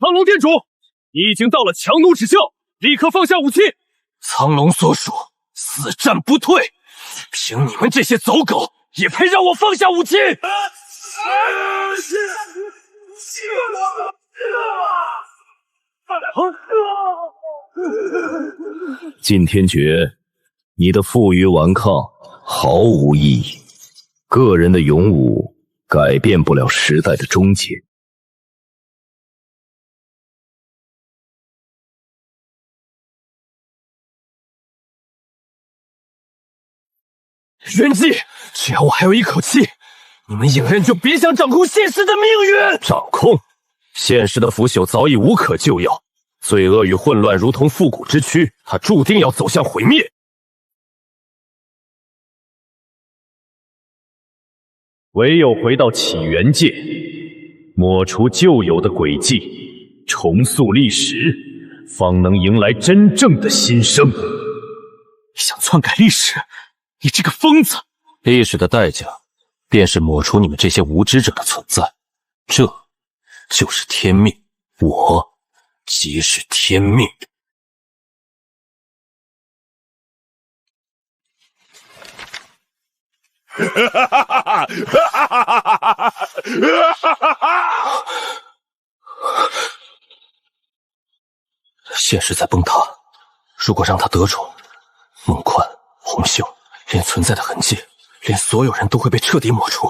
苍龙店主，你已经到了强弩之效，立刻放下武器！苍龙所属，死战不退。凭你们这些走狗，也配让我放下武器？晋天觉，你的负隅顽抗毫无意义，个人的勇武改变不了时代的终结。元寂，只要我还有一口气，你们影人就别想掌控现实的命运。掌控？现实的腐朽早已无可救药，罪恶与混乱如同复古之躯，它注定要走向毁灭。唯有回到起源界，抹除旧有的轨迹，重塑历史，方能迎来真正的新生。想篡改历史？你这个疯子！历史的代价，便是抹除你们这些无知者的存在，这就是天命。我即是天命。现实在崩塌，如果让他得宠，孟宽、红袖连存在的痕迹，连所有人都会被彻底抹除。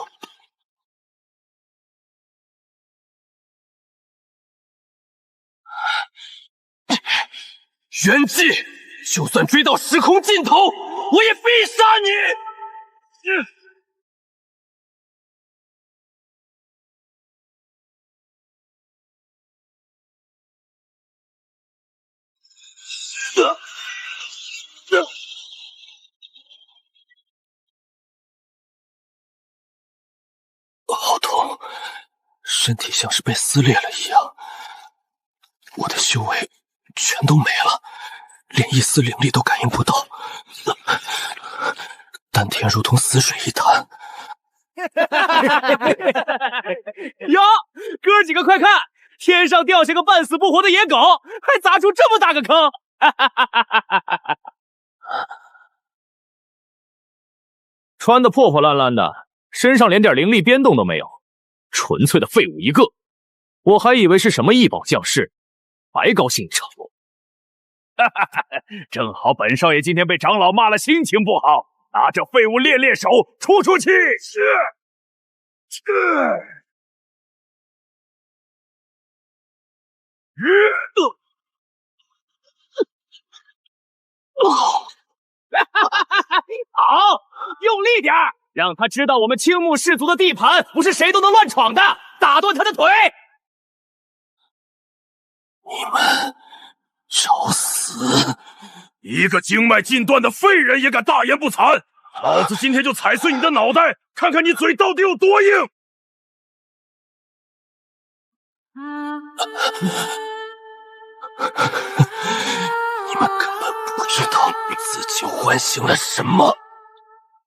元寂，就算追到时空尽头，我也必杀你！好痛，身体像是被撕裂了一样，我的修为全都没了，连一丝灵力都感应不到，丹田如同死水一潭。哟，哥几个快看，天上掉下个半死不活的野狗，还砸出这么大个坑！穿的破破烂烂的，身上连点灵力biến动都没有，纯粹的废物一个。我还以为是什么异宝降世，白高兴一场。正好本少爷今天被长老骂了，心情不好，拿着废物练练手，出出气。好，用力点儿，让他知道我们青木氏族的地盘不是谁都能乱闯的，打断他的腿。你们找死！一个经脉尽断的废人也敢大言不惭，老子今天就踩碎你的脑袋，看看你嘴到底有多硬！你们根本不知道自己唤醒了什么，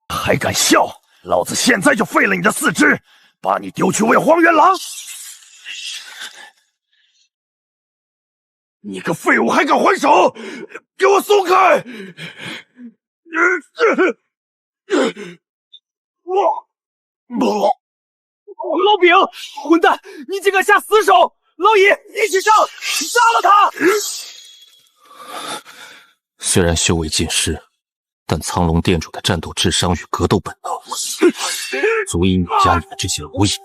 还敢笑！老子现在就废了你的四肢，把你丢去喂荒原狼！你个废物还敢还手！给我松开！老饼，混蛋，你竟敢下死手！老尹，一起上，杀了他！虽然修为尽失，但苍龙店主的战斗智商与格斗本能，足以碾压你们这些蝼蚁。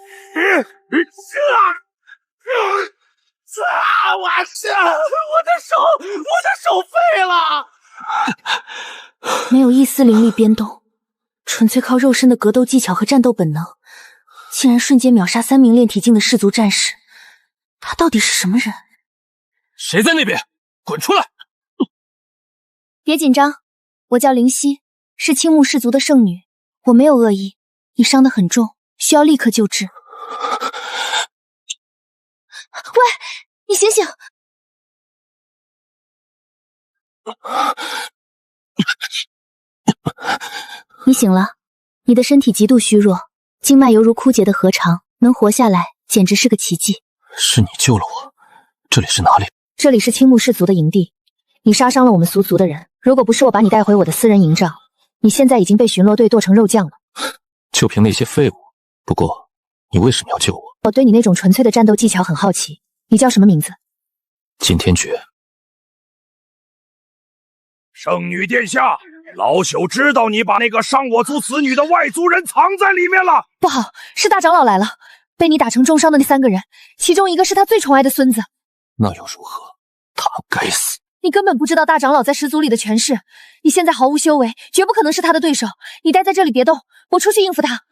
我的手废了！没有一丝灵力biến动，纯粹靠肉身的格斗技巧和战斗本能，竟然瞬间秒杀3名炼体境的氏族战士，他到底是什么人？谁在那边？滚出来！别紧张，我叫灵犀，是青木氏族的圣女，我没有恶意，你伤得很重，需要立刻救治。喂，你醒醒！你醒了，你的身体极度虚弱，经脉犹如枯竭的河肠，能活下来简直是个奇迹。是你救了我，这里是哪里？这里是青木氏族的营地，你杀伤了我们俗族的人，如果不是我把你带回我的私人营帐，你现在已经被巡逻队剁成肉酱了。就凭那些废物。不过，你为什么要救我？我对你那种纯粹的战斗技巧很好奇，你叫什么名字？金天觉。圣女殿下，老朽知道你把那个伤我族子女的外族人藏在里面了。不好，是大长老来了，被你打成重伤的那3个人，其中一个是他最宠爱的孙子。那又如何？他们该死！你根本不知道大长老在氏族里的权势，你现在毫无修为，绝不可能是他的对手。你待在这里别动，我出去应付他。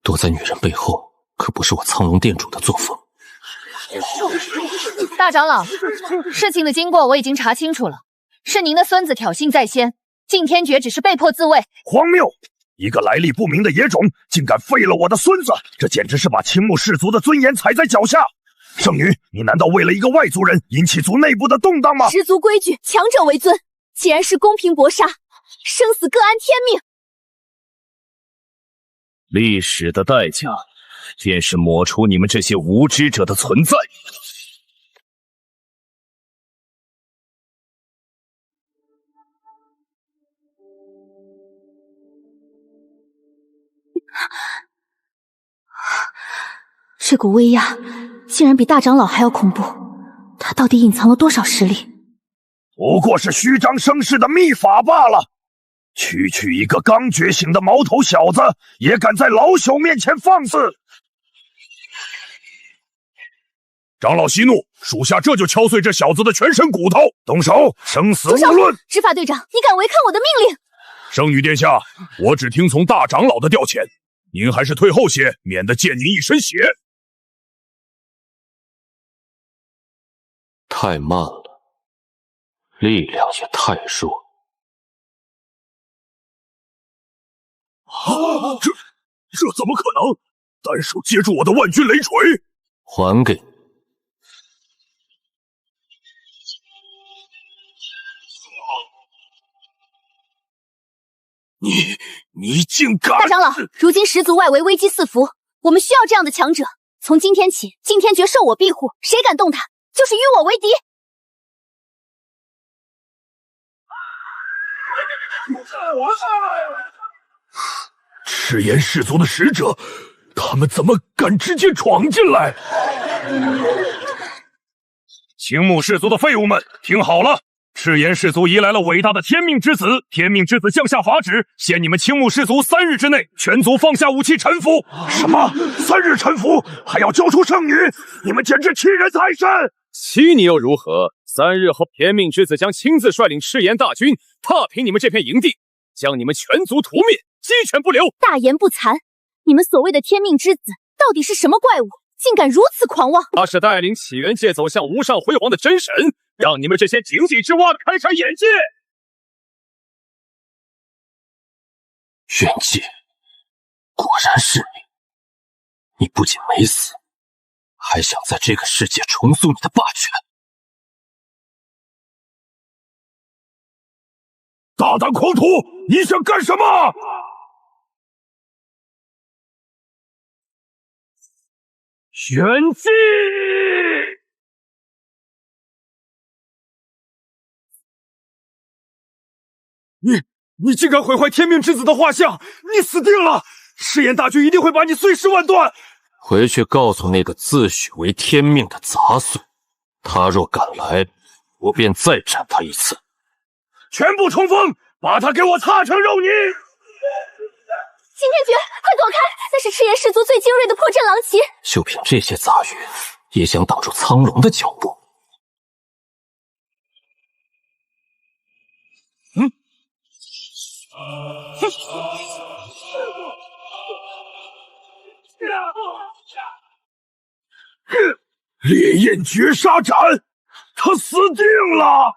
躲在女人背后，可不是我苍龙殿主的作风。大长老，事情的经过我已经查清楚了，是您的孙子挑衅在先，晋天觉只是被迫自卫。荒谬！一个来历不明的野种，竟敢废了我的孙子，这简直是把青木氏族的尊严踩在脚下。圣女，你难道为了一个外族人引起族内部的动荡吗？氏族规矩，强者为尊。既然是公平搏杀，生死各安天命。历史的代价，便是抹除你们这些无知者的存在。这股威压竟然比大长老还要恐怖，他到底隐藏了多少实力？不过是虚张声势的秘法罢了。区区一个刚觉醒的毛头小子，也敢在老朽面前放肆！长老息怒，属下这就敲碎这小子的全身骨头，动手，生死无论。执法队长，你敢违抗我的命令？圣女殿下，我只听从大长老的调遣，您还是退后些，免得溅您一身血。太慢了，力量也太弱。这怎么可能？单手接住我的万钧雷锤，还给你！你竟敢！大长老，如今氏族外围危机四伏，我们需要这样的强者。从今天起，晋天觉受我庇护，谁敢动他，就是与我为敌。赤炎氏族的使者，他们怎么敢直接闯进来？青木氏族的废物们，听好了！赤炎氏族移来了伟大的天命之子，天命之子降下法旨，限你们青木氏族3日之内全族放下武器臣服。什么？3日臣服？还要交出圣女？你们简直欺人太甚！欺你又如何？3日后，天命之子将亲自率领赤炎大军踏平你们这片营地，将你们全族屠灭，鸡犬不留。大言不惭！你们所谓的天命之子到底是什么怪物？竟敢如此狂妄！他是带领起源界走向无上辉煌的真神，让你们这些井底之蛙开开眼界。元界，果然是你！你不仅没死，还想在这个世界重塑你的霸权！大胆狂徒，你想干什么？玄机！你竟敢毁坏天命之子的画像，你死定了！赤炎大军一定会把你碎尸万段。回去告诉那个自诩为天命的杂碎，他若敢来，我便再斩他一次。全部冲锋，把他给我擦成肉泥！金天觉，快躲开！那是赤炎氏族最精锐的破阵狼骑。就凭这些杂鱼，也想挡住苍龙的脚步？烈焰绝杀斩，他死定了！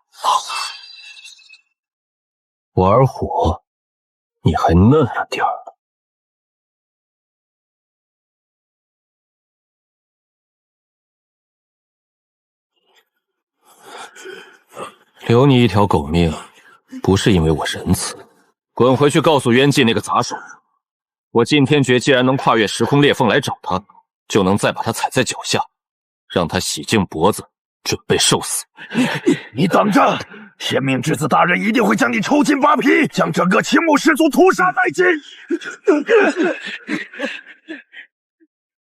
玩火，你还嫩了点儿。留你一条狗命，不是因为我仁慈。滚回去告诉渊纪那个杂手，我晋天觉既然能跨越时空裂缝来找他，就能再把他踩在脚下，让他洗净脖子，准备受死。你等着！天命之子大人一定会将你抽筋扒皮，将整个青木氏族屠杀殆尽！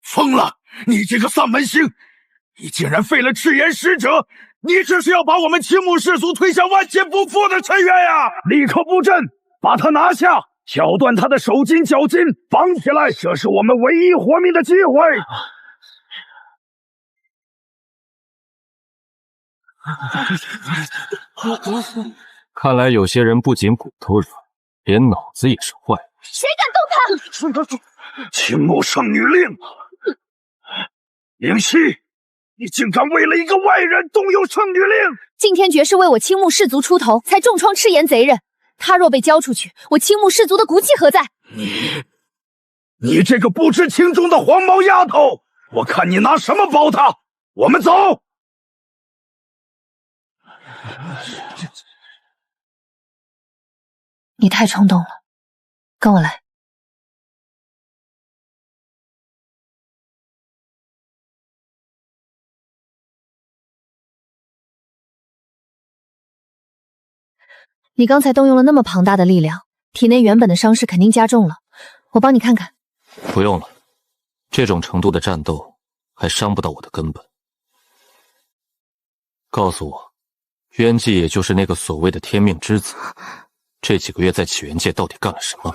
疯了！你这个丧门星，你竟然废了赤炎使者！你这是要把我们青木氏族推向万劫不复的深渊呀！立刻布阵，把他拿下，挑断他的手筋脚筋，绑起来，这是我们唯一活命的机会。看来有些人不仅骨头软，连脑子也是坏。谁敢动他？青木圣女令，灵犀，你竟敢为了一个外人动用圣女令！敬天爵是为我青木氏族出头，才重创赤炎贼人。他若被交出去，我青木氏族的骨气何在？你这个不知轻重的黄毛丫头，我看你拿什么保他！我们走。你太冲动了，跟我来。你刚才动用了那么庞大的力量，体内原本的伤势肯定加重了，我帮你看看。不用了，这种程度的战斗还伤不到我的根本。告诉我，渊纪也就是那个所谓的天命之子，这几个月在起源界到底干了什么？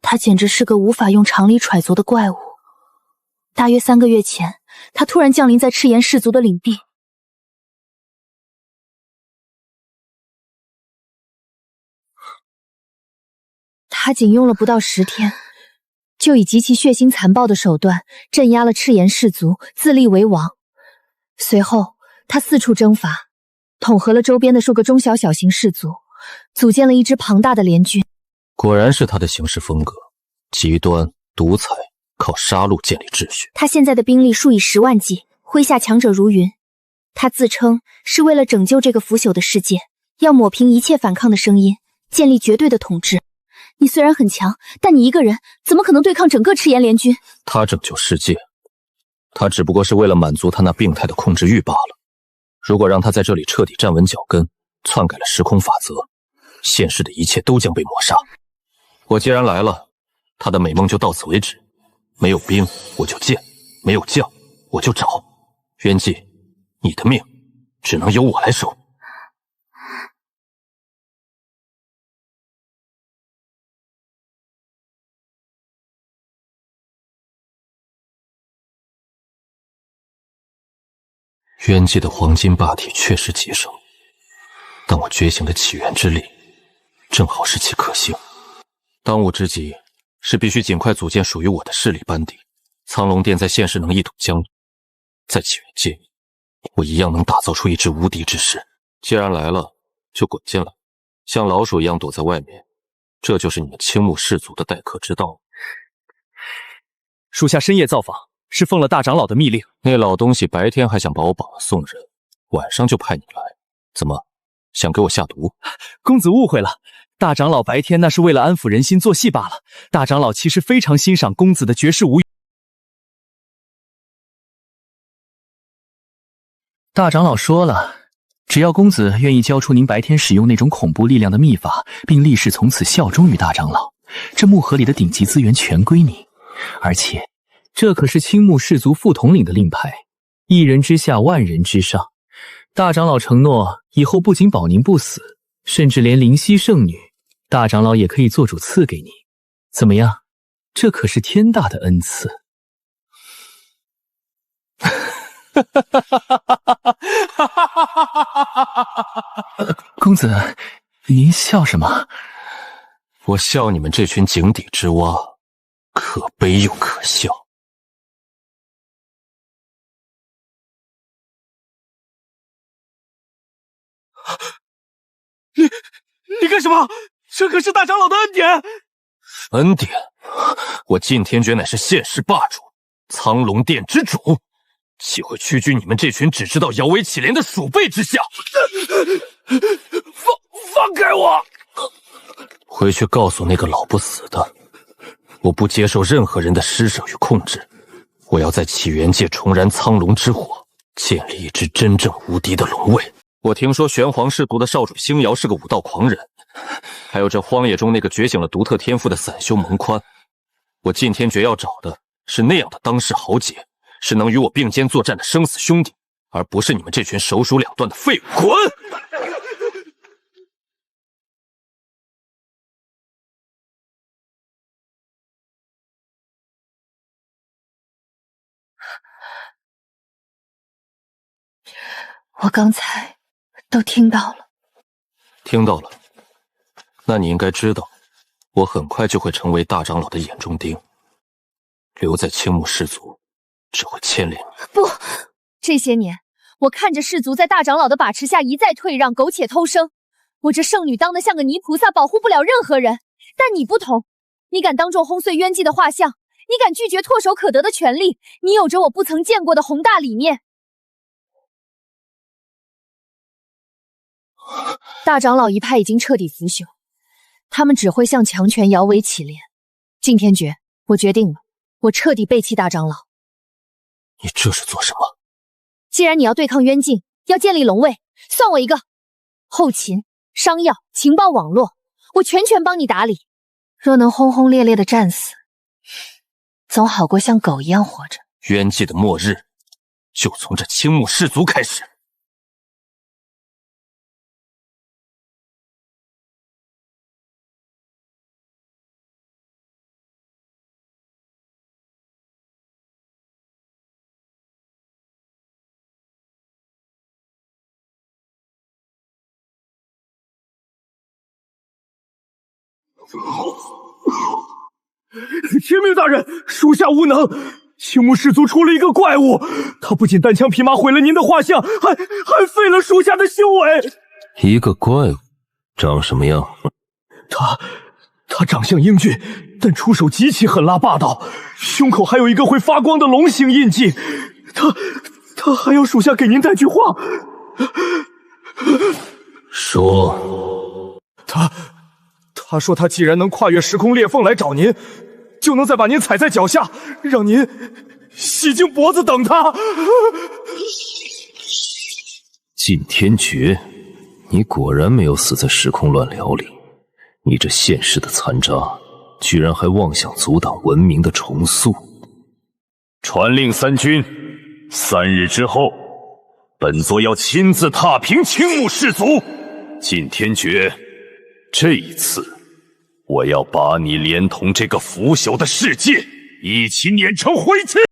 他简直是个无法用常理揣测的怪物。大约3个月前，他突然降临在赤炎氏族的领地。他仅用了不到10天，就以极其血腥残暴的手段镇压了赤炎氏族，自立为王。随后，他四处征伐，统合了周边的数个中小小型氏族，组建了一支庞大的联军。果然是他的行事风格，极端独裁，靠杀戮建立秩序。他现在的兵力数以10万计，麾下强者如云。他自称是为了拯救这个腐朽的世界，要抹平一切反抗的声音，建立绝对的统治。你虽然很强，但你一个人怎么可能对抗整个赤炎联军？他拯救世界，他只不过是为了满足他那病态的控制欲罢了。如果让他在这里彻底站稳脚跟，篡改了时空法则，现实的一切都将被抹杀。我既然来了，他的美梦就到此为止。没有兵我就建，没有将我就找。渊纪，你的命只能由我来守。渊纪的黄金霸体确实极盛，但我觉醒的起源之力正好是其克星。当务之急是必须尽快组建属于我的势力班底。苍龙殿在现实能一统江湖，在起源界，我一样能打造出一支无敌之师。既然来了，就滚进来，像老鼠一样躲在外面，这就是你们青木氏族的待客之道。属下深夜造访，是奉了大长老的密令。那老东西白天还想把我绑了送人，晚上就派你来，怎么想给我下毒？公子误会了，大长老白天那是为了安抚人心做戏罢了。大长老其实非常欣赏公子的绝世无语。大长老说了，只要公子愿意交出您白天使用那种恐怖力量的秘法，并立誓从此效忠于大长老，这木盒里的顶级资源全归你。而且这可是青木氏族副统领的令牌，一人之下，万人之上。大长老承诺以后不仅保您不死，甚至连灵犀圣女，大长老也可以做主赐给你。怎么样？这可是天大的恩赐。公子，您笑什么？我笑你们这群井底之蛙，可悲又可笑。你干什么？这可是大长老的恩典。恩典？我晋天爵乃是现世霸主，苍龙殿之主，岂会屈居你们这群只知道摇尾乞怜的鼠辈之下？放开我！回去告诉那个老不死的，我不接受任何人的施舍与控制，我要在起源界重燃苍龙之火，建立一支真正无敌的龙卫。我听说玄黄氏族的少主星瑶是个武道狂人，还有这荒野中那个觉醒了独特天赋的散修蒙宽。我晋天诀要找的是那样的当世豪杰，是能与我并肩作战的生死兄弟，而不是你们这群手鼠两断的废物。滚！我刚才都听到了。听到了，那你应该知道，我很快就会成为大长老的眼中钉，留在青木氏族只会牵连你。不，这些年我看着氏族在大长老的把持下一再退让，苟且偷生。我这圣女当得像个泥菩萨，保护不了任何人。但你不同，你敢当众轰碎渊姬的画像，你敢拒绝唾手可得的权利，你有着我不曾见过的宏大理念。大长老一派已经彻底腐朽，他们只会向强权摇尾乞怜。晋天诀，我决定了，我彻底背弃大长老。你这是做什么？既然你要对抗渊镜，要建立龙卫，算我一个。后勤、商药、情报网络，我全帮你打理。若能轰轰烈烈的战死，总好过像狗一样活着。渊祭的末日，就从这青木氏族开始。天命大人，属下无能。青木氏族出了一个怪物，他不仅单枪匹马毁了您的画像，还废了属下的修为。一个怪物，长什么样？他长相英俊，但出手极其狠辣霸道，胸口还有一个会发光的龙形印记。他还要属下给您带句话。说。他说他既然能跨越时空裂缝来找您，就能再把您踩在脚下，让您洗净脖子等他。晋天诀，你果然没有死在时空乱流里。你这现世的残渣，居然还妄想阻挡文明的重塑。传令三军，3日之后，本座要亲自踏平青木氏族。晋天诀，这一次我要把你连同这个腐朽的世界一起碾成灰烬！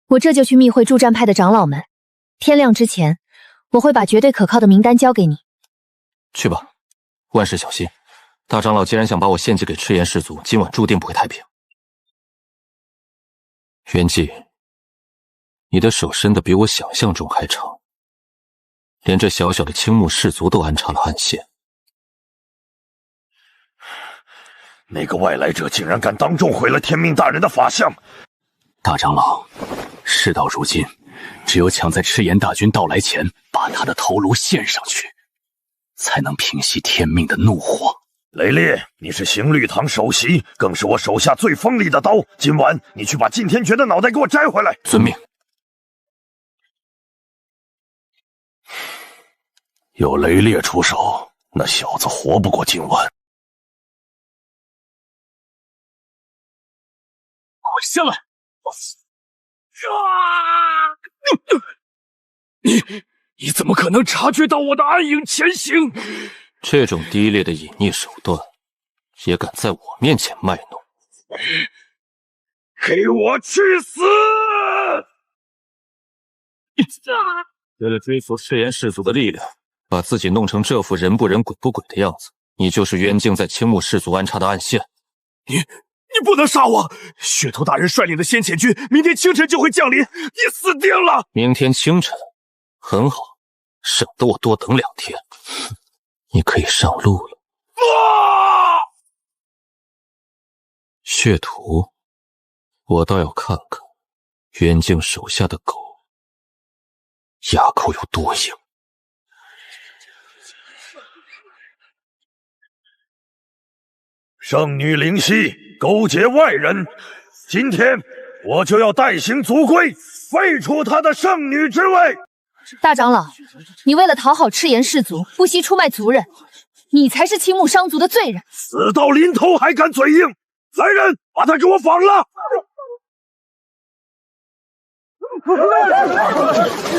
我这就去密会助战派的长老们，天亮之前，我会把绝对可靠的名单交给你。去吧，万事小心。大长老既然想把我献祭给赤炎氏族，今晚注定不会太平。元纪，你的手伸得比我想象中还长，连这小小的青木氏族都安插了暗线。那个外来者竟然敢当众毁了天命大人的法相！大长老，事到如今，只有抢在赤炎大军到来前，把他的头颅献上去，才能平息天命的怒火。雷烈，你是刑律堂首席，更是我手下最锋利的刀。今晚你去把晋天诀的脑袋给我摘回来。遵命。有雷烈出手，那小子活不过今晚。滚下来！你怎么可能察觉到我的暗影前行？这种低劣的隐匿手段，也敢在我面前卖弄？给我去死！为了追溯赤炎氏族的力量，把自己弄成这副人不人鬼不鬼的样子，你就是渊镜在青木氏族安插的暗线。你不能杀我！血头大人率领的先遣军明天清晨就会降临，你死定了！明天清晨，很好，省得我多等2天。你可以上路了。血图，我倒要看看渊镜手下的狗牙口有多硬。圣女灵犀勾结外人，今天我就要代行族规，废除他的圣女之位。大长老，你为了讨好赤炎氏族，不惜出卖族人，你才是青木商族的罪人。死到临头还敢嘴硬！来人，把他给我绑了！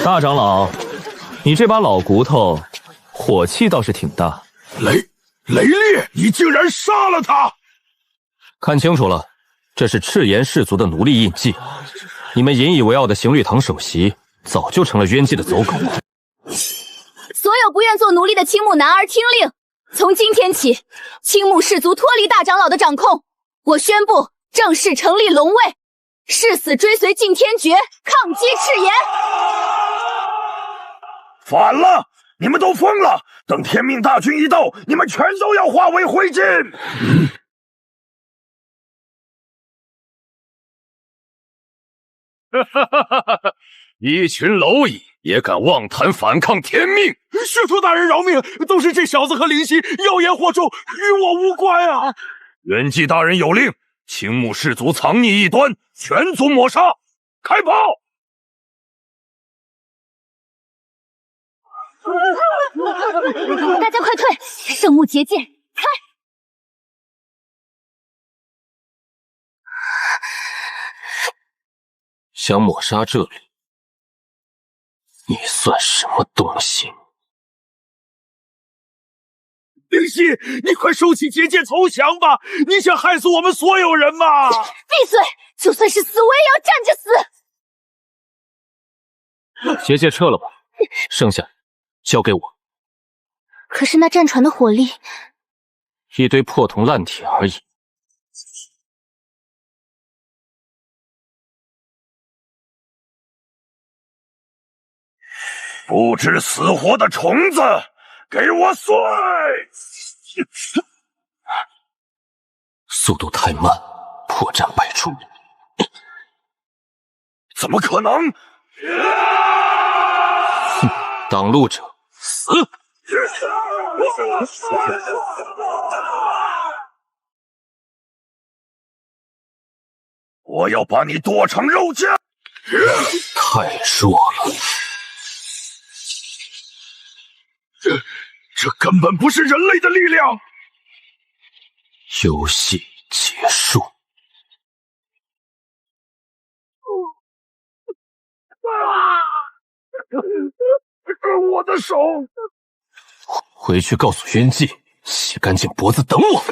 大长老，你这把老骨头，火气倒是挺大。雷烈，你竟然杀了他！看清楚了，这是赤炎氏族的奴隶印记。你们引以为傲的行律堂首席，早就成了冤祭的走狗。所有不愿做奴隶的青木男儿听令，从今天起，青木氏族脱离大长老的掌控。我宣布正式成立龙卫，誓死追随晋天诀，抗击赤炎。反了！你们都疯了！等天命大军一到，你们全都要化为灰烬！一群蝼蚁也敢妄谈反抗天命！血屠大人饶命！都是这小子和灵犀妖言惑众，与我无关啊！元济大人有令，青木氏族藏匿异端，全族抹杀！开炮！大家快退！圣木结界开！想抹杀这里，你算什么东西？灵犀，你快收起结界投降吧！你想害死我们所有人吗？闭嘴！就算是死，我也要站着死！结界撤了吧，剩下交给我。可是那战船的火力，一堆破铜烂铁而已。不知死活的虫子，给我碎！速度太慢，破绽百出。怎么可能？挡路者死！我要把你剁成肉酱！太弱了，这根本不是人类的力量！游戏结束。我的手！回去告诉渊纪，洗干净脖子等我。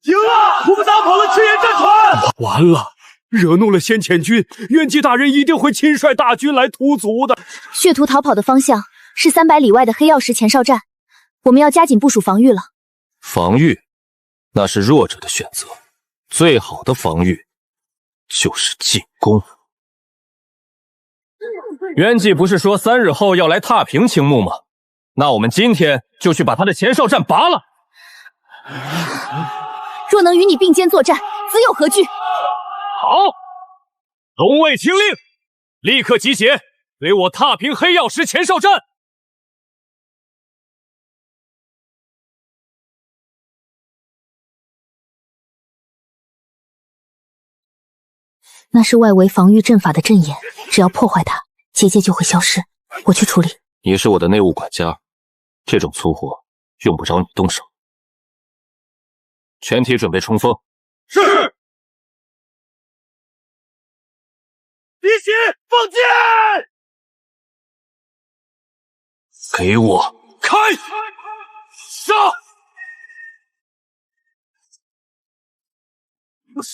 赢了！我们打跑了赤炎战团！完了，惹怒了先遣军，渊纪大人一定会亲率大军来屠族的。血屠逃跑的方向是300里外的黑曜石前哨站，我们要加紧部署防御了。防御，那是弱者的选择。最好的防御就是进攻。渊纪不是说3日后要来踏平青木吗？那我们今天就去把他的前哨站拔了。若能与你并肩作战，自有何惧？好，龙卫听令，立刻集结，给我踏平黑曜石前哨站。那是外围防御阵法的阵眼，只要破坏它，结界就会消失。我去处理。你是我的内务管家，这种粗活用不着你动手。全体准备冲锋。是。离席，放箭！给我开！杀！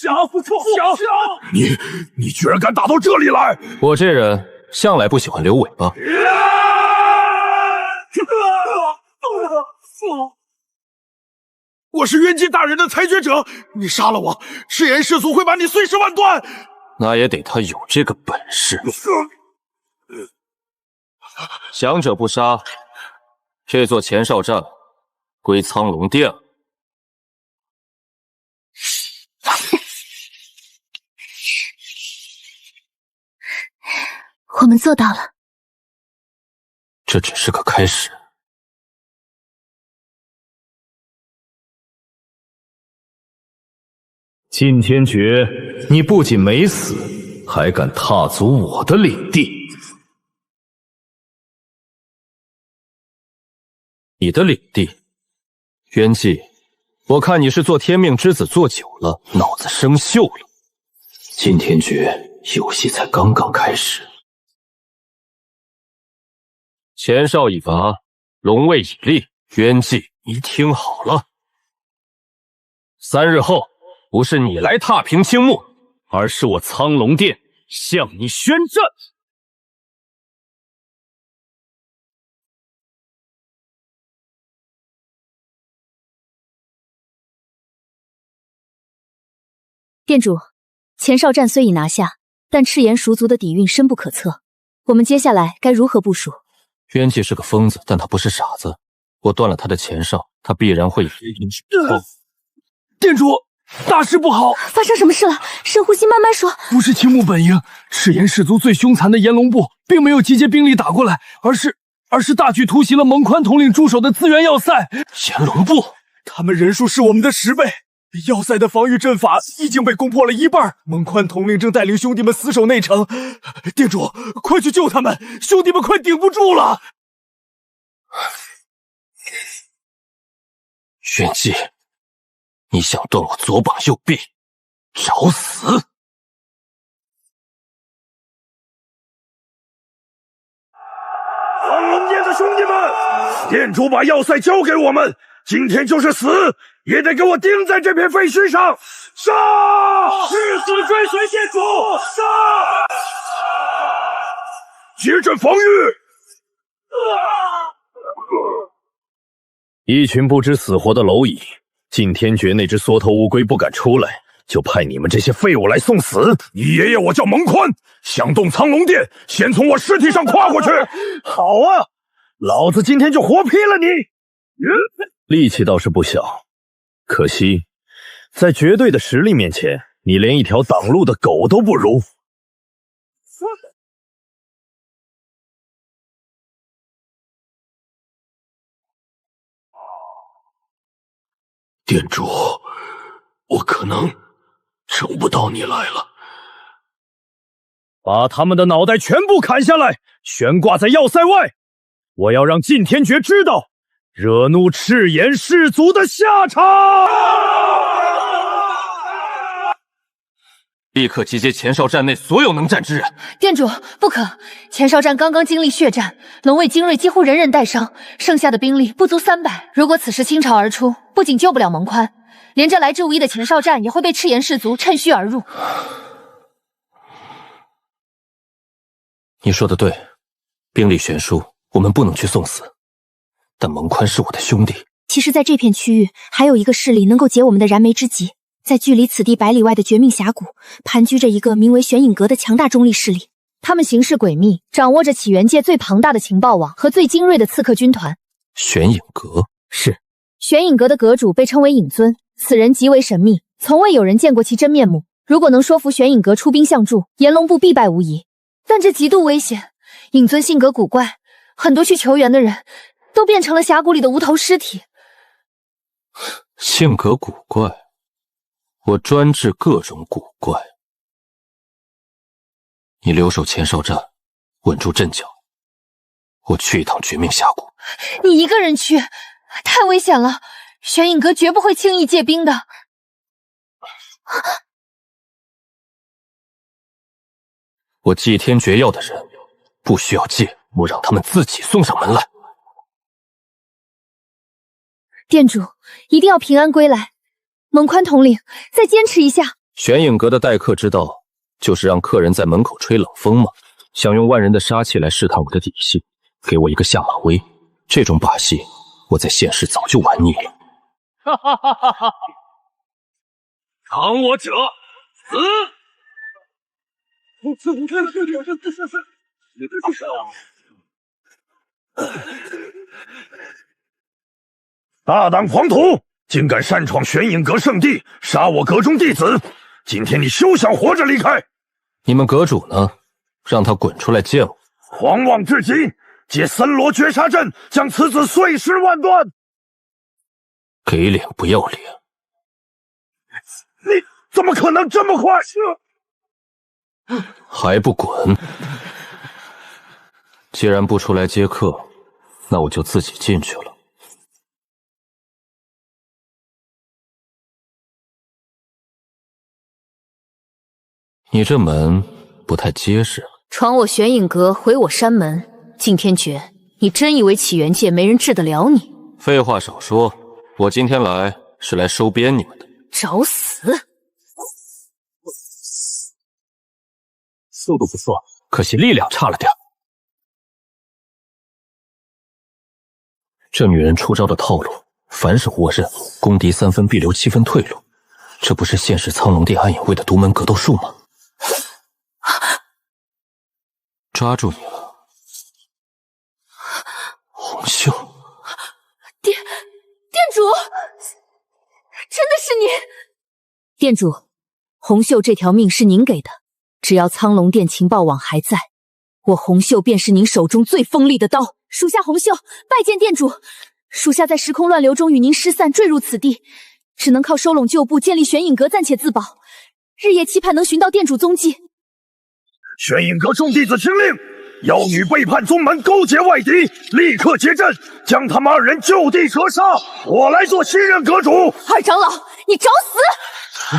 降不降？你居然敢打到这里来！我这人向来不喜欢留尾巴。我是渊纪大人的裁决者，你杀了我，赤炎氏族会把你碎尸万段。那也得他有这个本事。降者不杀，这座前哨站归苍龙殿了。我们做到了。这只是个开始。晋天爵，你不仅没死，还敢踏足我的领地。你的领地？渊纪，我看你是做天命之子做久了，脑子生锈了。晋天爵，游戏才刚刚开始。前哨已拔，龙位已立，渊纪，你听好了，3日后不是你来踏平青木，而是我苍龙殿向你宣战。店主，前哨战虽已拿下，但赤炎蜀族的底蕴深不可测，我们接下来该如何部署？渊纪是个疯子，但他不是傻子。我断了他的前哨，他必然会以店主，大事不好！发生什么事了？深呼吸，慢慢说。不是青木本营，赤炎氏族最凶残的炎龙部，并没有集结兵力打过来，而是大举突袭了蒙宽统领驻守的资源要塞。炎龙部，他们人数是我们的10倍。要塞的防御阵法已经被攻破了一半，蒙宽统领正带领兄弟们死守内城。店主，快去救他们！兄弟们快顶不住了！渊纪，你想断我左膀右臂，找死！苍龙殿的兄弟们，店主把要塞交给我们，今天就是死也得给我钉在这片废墟上！杀！誓死追随店主！杀！结阵防御！一群不知死活的蝼蚁，晋天爵那只缩头乌龟不敢出来，就派你们这些废物来送死。你爷爷我叫蒙宽，想动苍龙殿，先从我尸体上跨过去。好啊，老子今天就活劈了你！力气倒是不小，可惜在绝对的实力面前，你连一条挡路的狗都不如。店主，我可能等不到你来了。把他们的脑袋全部砍下来，悬挂在要塞外。我要让晋天爵知道，惹怒赤炎氏族的下场。立刻集结前哨站内所有能战之人。店主，不可！前哨站刚刚经历血战，龙卫精锐几乎人人带伤，剩下的兵力不足300。如果此时倾巢而出，不仅救不了蒙宽，连这来之无一的前哨站也会被赤炎氏族趁虚而入。你说的对，兵力悬殊，我们不能去送死。但蒙宽是我的兄弟。其实，在这片区域还有一个势力能够解我们的燃眉之急。在距离此地100里外的绝命峡谷，盘踞着一个名为玄影阁的强大中立势力。他们行事诡秘，掌握着起源界最庞大的情报网和最精锐的刺客军团。玄影阁是玄影阁的阁主被称为影尊，此人极为神秘，从未有人见过其真面目。如果能说服玄影阁出兵相助，炎龙部必败无疑。但这极度危险，影尊性格古怪，很多去求援的人都变成了峡谷里的无头尸体。性格古怪，我专治各种古怪。你留守前哨站，稳住阵脚。我去一趟绝命峡谷。你一个人去，太危险了。玄影阁绝不会轻易借兵的。我祭天绝药的人，不需要借，我让他们自己送上门来。店主一定要平安归来。蒙宽统领，再坚持一下。玄影阁的待客之道，就是让客人在门口吹冷风吗？想用万人的杀气来试探我的底细，给我一个下马威。这种把戏，我在现实早就玩腻了。哈哈哈哈哈！扛我者死！大胆狂徒，竟敢擅闯玄影阁圣地，杀我阁中弟子！今天你休想活着离开！你们阁主呢？让他滚出来见我。狂妄至极，借森罗绝杀阵将此子碎尸万段。给脸不要脸！你怎么可能这么快？还不滚！既然不出来接客，那我就自己进去了。你这门不太结实。闯我玄影阁，毁我山门，敬天诀，你真以为起源界没人治得了你？废话少说，我今天来是来收编你们的。找死！速度不错，可惜力量差了点。这女人出招的套路，凡是活人，攻敌3分必留7分退路，这不是现实苍龙殿暗影卫的独门格斗术吗？抓住你了，红袖。店主，真的是你！店主，红袖这条命是您给的，只要苍龙殿情报网还在，我红袖便是您手中最锋利的刀。属下红袖拜见店主。属下在时空乱流中与您失散，坠入此地，只能靠收拢旧部，建立玄影阁，暂且自保。日夜期盼能寻到店主踪迹。玄影阁众弟子听令，妖女背叛宗门，勾结外敌，立刻结阵，将他们2人就地格杀。我来做新任阁主。二长老，你找死！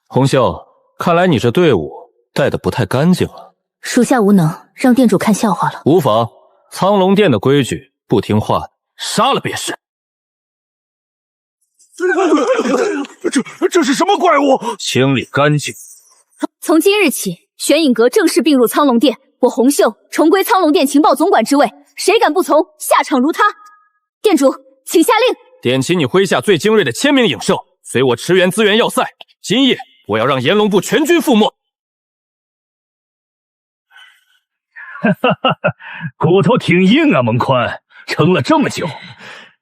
红袖，看来你这队伍带的不太干净啊。属下无能，让店主看笑话了。无妨，苍龙殿的规矩，不听话的杀了便是。这是什么怪物？清理干净。从今日起，玄影阁正式并入苍龙殿，我红袖重归苍龙殿情报总管之位，谁敢不从，下场如他。店主，请下令。点齐你麾下最精锐的1000名影兽，随我驰援资源要塞。今夜我要让炎龙部全军覆没。骨头挺硬啊，蒙宽，撑了这么久，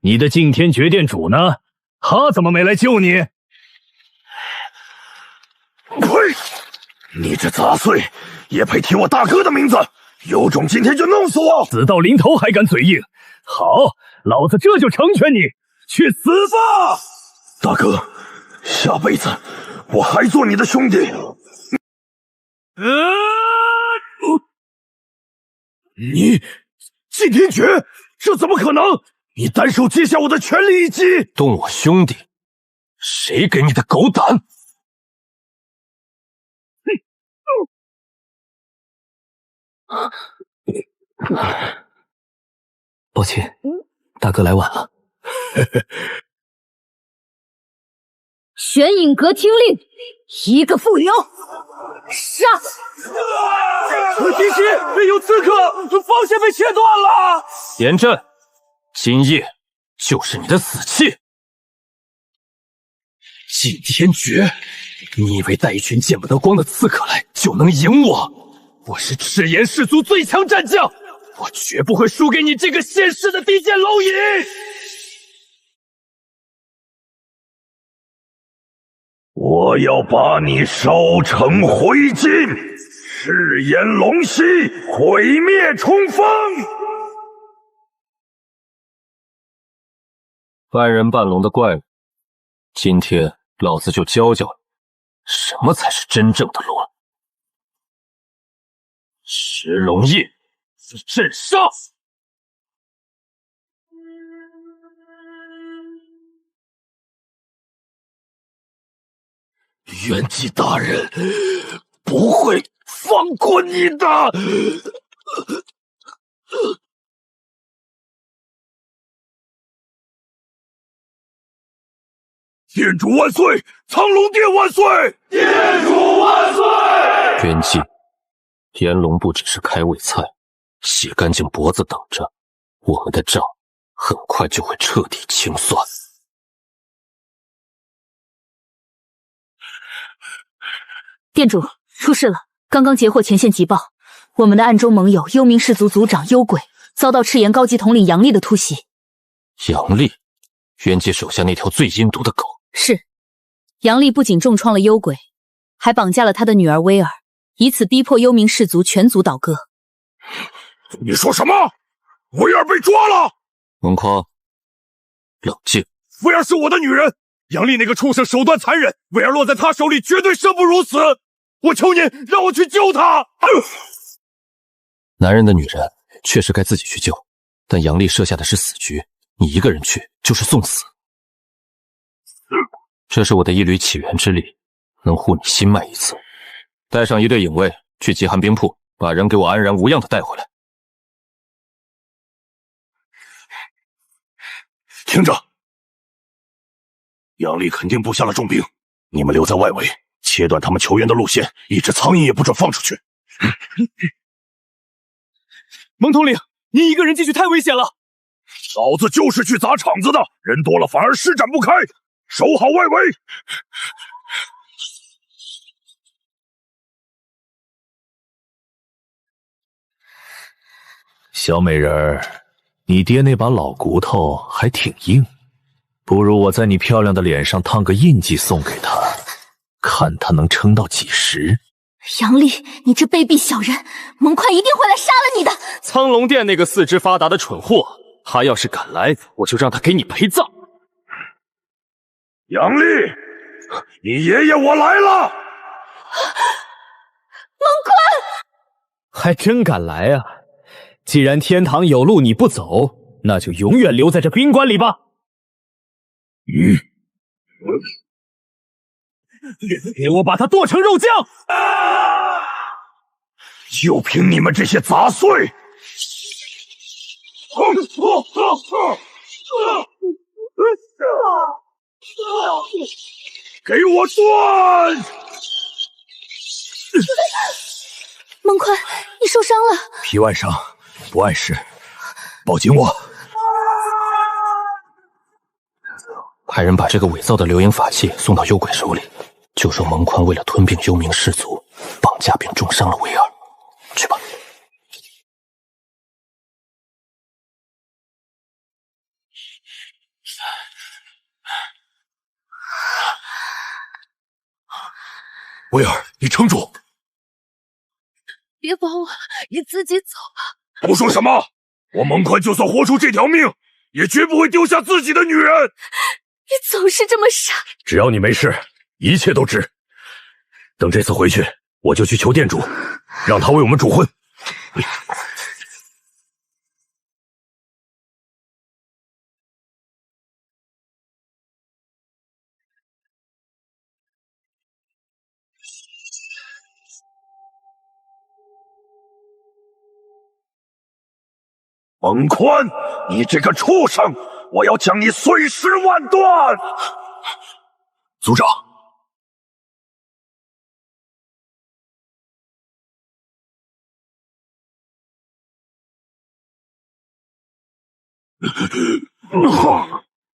你的敬天诀店主呢？他怎么没来救你？呸！你这杂碎也配提我大哥的名字？有种今天就弄死我！死到临头还敢嘴硬？好，老子这就成全你，去死吧！大哥，下辈子我还做你的兄弟。你敬天诀，这怎么可能？你单手接下我的全力一击！动我兄弟，谁给你的狗胆？抱歉，大哥来晚了。玄影阁听令，一个不留，杀！敌袭，有刺客，防线被切断了。严阵，今夜就是你的死期。敬天诀，你以为带一群见不得光的刺客来就能赢我？我是赤炎氏族最强战将，我绝不会输给你这个现世的低贱蝼蚁！我要把你烧成灰烬，赤炎龙息，毁灭冲锋！半人半龙的怪物，今天老子就教教你，什么才是真正的龙。食龙夜，镇杀！元气大人不会放过你的！店主万岁！苍龙殿万岁！店主万岁！元气，炎龙不只是开胃菜，洗干净脖子等着，我们的账很快就会彻底清算。店主，出事了！刚刚截获前线急报，我们的暗中盟友幽冥氏族族长幽鬼遭到赤炎高级统领杨丽的突袭。杨丽，元气手下那条最阴毒的狗。是，杨丽不仅重创了幽鬼，还绑架了他的女儿威尔，以此逼迫幽冥氏族全族倒戈。你说什么？威尔被抓了！蒙宽，冷静。威尔是我的女人，杨丽那个畜生手段残忍，威尔落在他手里绝对生不如死。我求您让我去救他！男人的女人确实该自己去救，但杨丽设下的是死局，你一个人去就是送死。这是我的一缕起源之力，能护你心脉一次。带上一队影卫去极寒冰铺，把人给我安然无恙的带回来。听着，杨丽肯定布下了重兵，你们留在外围，切断他们求援的路线，一只苍蝇也不准放出去。蒙统领，您一个人进去太危险了。老子就是去砸场子的，人多了反而施展不开，守好外围。小美人儿，你爹那把老骨头还挺硬，不如我在你漂亮的脸上烫个印记送给他，看他能撑到几时。杨丽，你这卑鄙小人，蒙宽一定会来杀了你的。苍龙殿那个四肢发达的蠢货，他要是敢来，我就让他给你陪葬。杨丽，你爷爷我来了！蒙宽，还真敢来啊！既然天堂有路你不走，那就永远留在这宾馆里吧。给我把他剁成肉酱！就凭你们这些杂碎！给我断！蒙宽，你受伤了。皮外伤，不碍事，抱紧我。派人把这个伪造的流影法器送到幽鬼手里，就说蒙宽为了吞并幽冥氏族，绑架并重伤了威尔。去吧。威尔，你撑住！别管我，你自己走吧。胡说什么？我蒙宽就算活出这条命，也绝不会丢下自己的女人。你总是这么傻。只要你没事，一切都值。等这次回去，我就去求店主，让他为我们主婚。蒙宽，你这个畜生，我要将你碎尸万段！族长，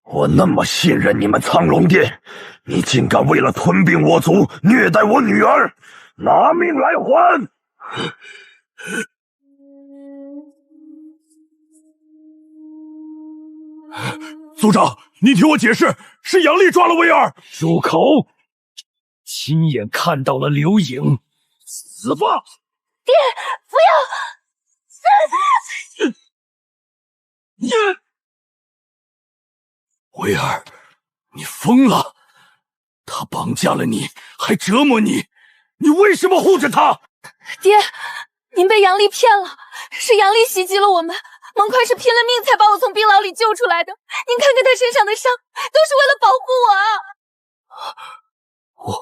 我那么信任你们苍龙殿，你竟敢为了吞并我族，虐待我女儿，拿命来还！族长，你听我解释，是杨丽抓了威尔。住口！亲眼看到了刘影，死吧！爹，不要！威尔，你疯了！他绑架了你，还折磨你，你为什么护着他？爹，您被杨丽骗了，是杨丽袭击了我们。蒙宽是拼了命才把我从冰牢里救出来的，您看看他身上的伤，都是为了保护我啊！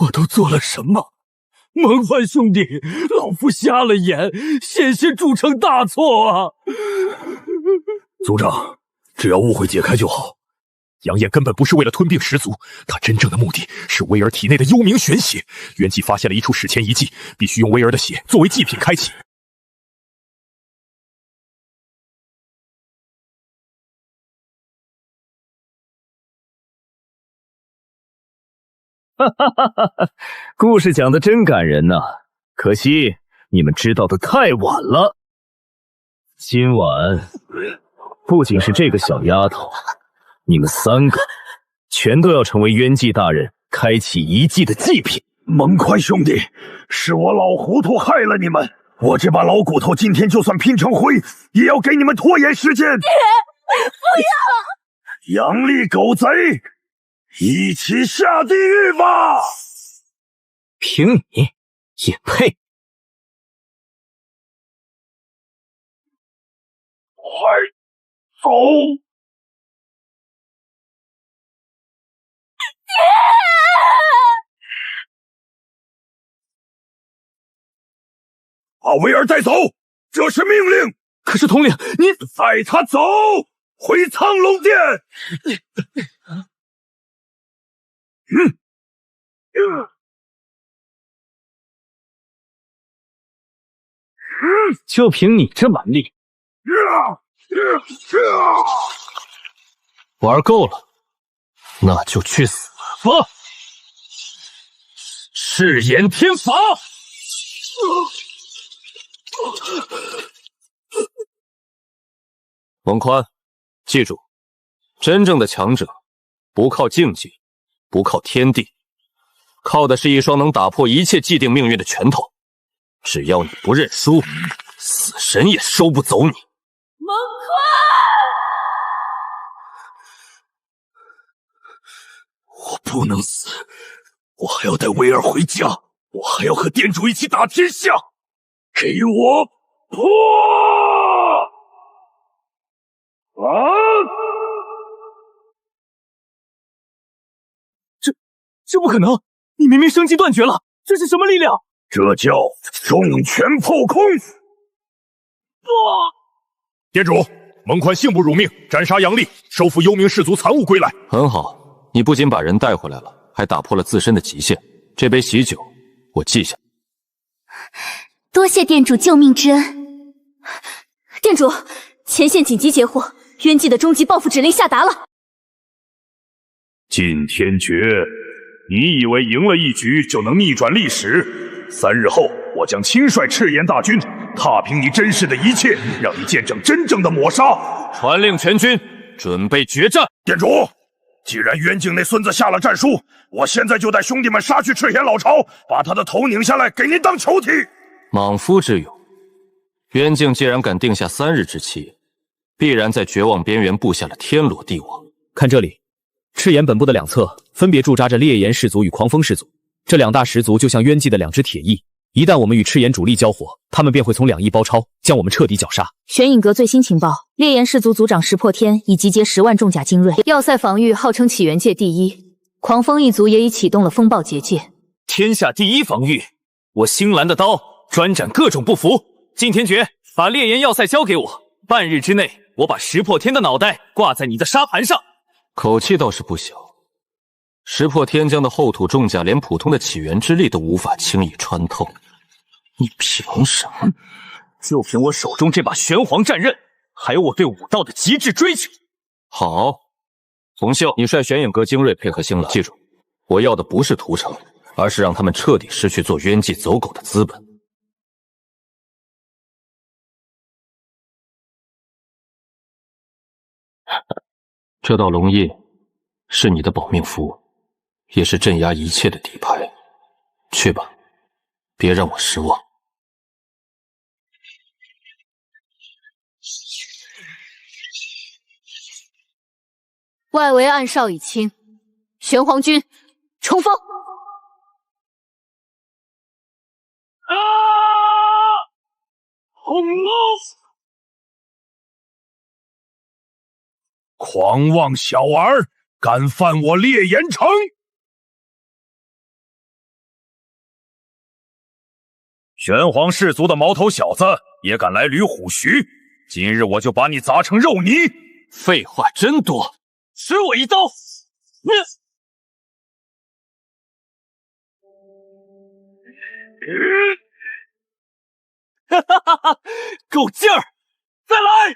我都做了什么？蒙宽兄弟，老夫瞎了眼，险些铸成大错啊！族长，只要误会解开就好。杨艳根本不是为了吞并十族，他真正的目的是威尔体内的幽冥玄血。元纪发现了一处史前遗迹，必须用威尔的血作为祭品开启。故事讲得真感人呐，可惜你们知道的太晚了。今晚不仅是这个小丫头，你们3个全都要成为冤祭大人开启遗迹的祭品。蒙宽兄弟，是我老糊涂害了你们。我这把老骨头今天就算拼成灰，也要给你们拖延时间。爹，不要！杨丽狗贼，一起下地狱吧！凭你也配？快走！把威尔带走，这是命令。可是统领，您带他走，回苍龙殿。就凭你这蛮力，玩够了，那就去死吧！赤炎天罚。王宽，记住，真正的强者不靠竞技，不靠天地，靠的是一双能打破一切既定命运的拳头。只要你不认输，死神也收不走你。蒙宽，我不能死，我还要带威尔回家，我还要和店主一起打天下。给我破！这不可能！你明明生机断绝了，这是什么力量？这叫重拳破空。店主，蒙宽幸不辱命，斩杀杨丽，收复幽冥氏族残物归来。很好，你不仅把人带回来了，还打破了自身的极限。这杯喜酒，我记下。多谢店主救命之恩。店主，前线紧急截获，冤祭的终极报复指令下达了。晋天诀，你以为赢了一局就能逆转历史？3日后，我将亲率赤炎大军，踏平你真实的一切，让你见证真正的抹杀。传令全军，准备决战。店主，既然渊境那孙子下了战书，我现在就带兄弟们杀去赤炎老巢，把他的头拧下来，给您当囚体。莽夫之勇，渊境既然敢定下3日之期，必然在绝望边缘布下了天罗地网。看这里，赤炎本部的两侧分别驻扎着烈炎氏族与狂风氏族，这2大氏族就像渊祭的2只铁翼，一旦我们与赤炎主力交火，他们便会从2翼包抄，将我们彻底绞杀。玄影阁最新情报，烈炎氏族族长石破天已集结10万重甲精锐，要塞防御号称起源界第一，狂风一族也已启动了风暴结界，天下第一防御，我星蓝的刀专斩各种不服。晋天诀，把烈炎要塞交给我，半日之内，我把石破天的脑袋挂在你的沙盘上。口气倒是不小。石破天将的厚土重甲，连普通的起源之力都无法轻易穿透。你凭什么？就凭我手中这把玄黄战刃，还有我对武道的极致追求。好，洪秀，你率玄影阁精锐配合星蓝，记住，我要的不是屠城，而是让他们彻底失去做冤祭走狗的资本。这道龙印是你的保命符，也是镇压一切的底牌。去吧，别让我失望。外围暗哨已清，玄黄军冲锋！轰隆！狂妄小儿，敢犯我烈炎城！玄黄氏族的毛头小子也敢来捋虎须，今日我就把你砸成肉泥！废话真多，吃我一刀！哈哈哈哈，够劲儿！再来！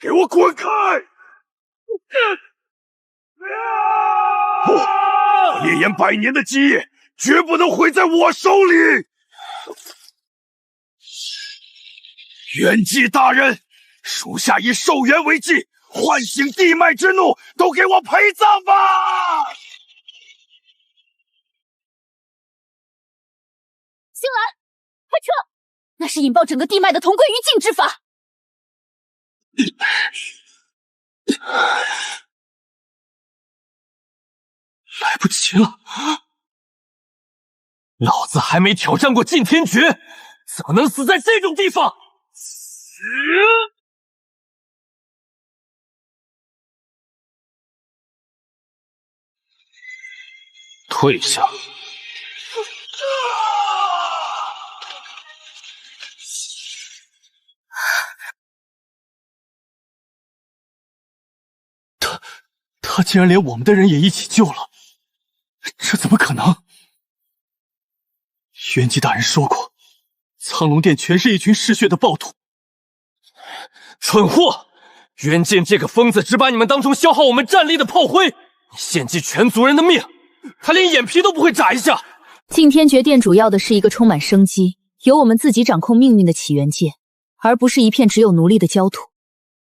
给我滚开！不，烈炎100年的基业绝不能毁在我手里！元祭大人，属下以寿元为祭，唤醒地脉之怒，都给我陪葬吧！星兰，快撤！那是引爆整个地脉的同归于尽之法。来不及了，老子还没挑战过禁天诀，怎么能死在这种地方？退下！他竟然连我们的人也一起救了，这怎么可能？元吉大人说过，苍龙殿全是一群嗜血的暴徒。蠢货！元剑这个疯子只把你们当成消耗我们战力的炮灰，你献祭全族人的命，他连眼皮都不会眨一下。禁天诀殿主要的是一个充满生机、由我们自己掌控命运的起源界，而不是一片只有奴隶的焦土。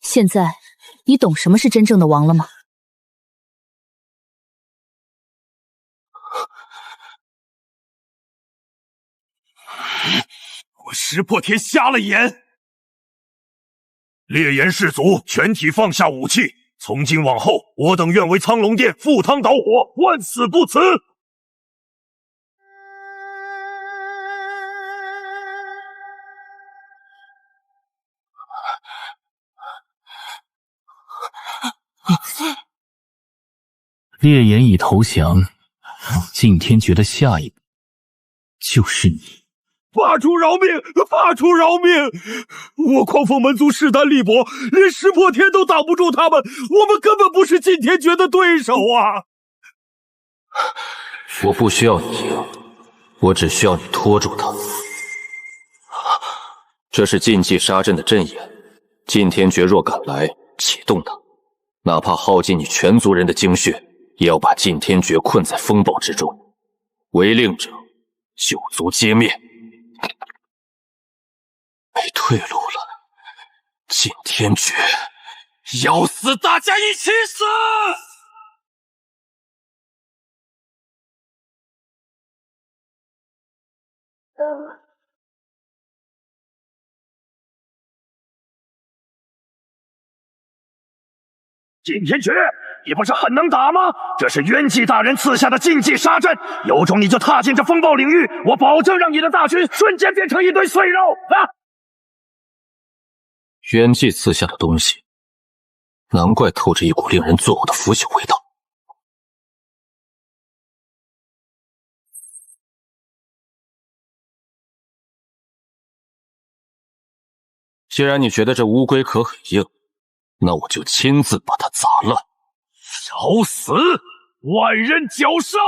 现在，你懂什么是真正的王了吗？我石破天瞎了眼！烈炎氏族全体放下武器，从今往后，我等愿为苍龙殿赴汤蹈火，万死不辞！烈炎已投降，禁天诀的下一步就是你。法主饶命！法主饶命！我狂风门族势单力薄，连石破天都挡不住他们，我们根本不是禁天诀的对手啊！我不需要你赢，我只需要你拖住他。这是禁忌杀阵的阵眼，禁天诀若敢来，启动它，哪怕耗尽你全族人的精血，也要把禁天诀困在风暴之中。违令者，九族皆灭。没退路了，禁天诀，要死大家一起死！禁天诀，你不是很能打吗？这是渊纪大人赐下的禁忌杀阵，有种你就踏进这风暴领域，我保证让你的大军瞬间变成一堆碎肉！啊！渊纪赐下的东西，难怪透着一股令人作呕的腐朽味道。既然你觉得这乌龟壳很硬，那我就亲自把它砸烂。找死！万人绞杀！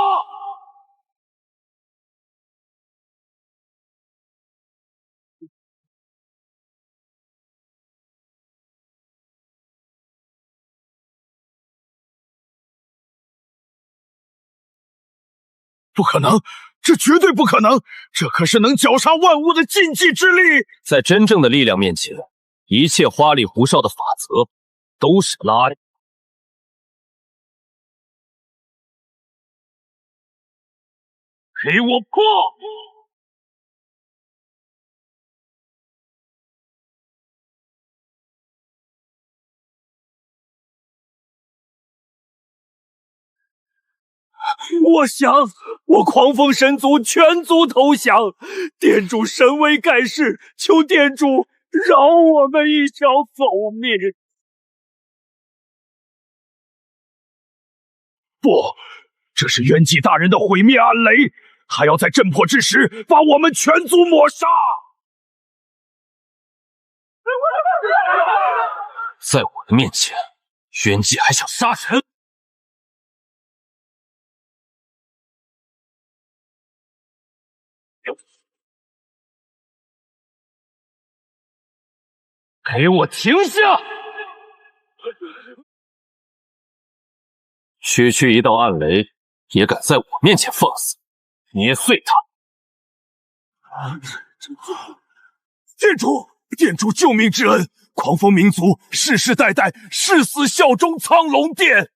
不可能，这绝对不可能！这可是能绞杀万物的禁忌之力。在真正的力量面前，一切花里胡哨的法则都是拉力。给我破！我想，我狂风神族全族投降，殿主神威盖世，求殿主饶我们一条走命。不，这是渊纪大人的毁灭暗雷，还要在震破之时把我们全族抹杀。在我的面前，渊纪还想杀人？给我停下！区区一道暗雷，也敢在我面前放肆，捏碎它！殿主救命之恩，狂风民族世世代代誓死效忠苍龙殿。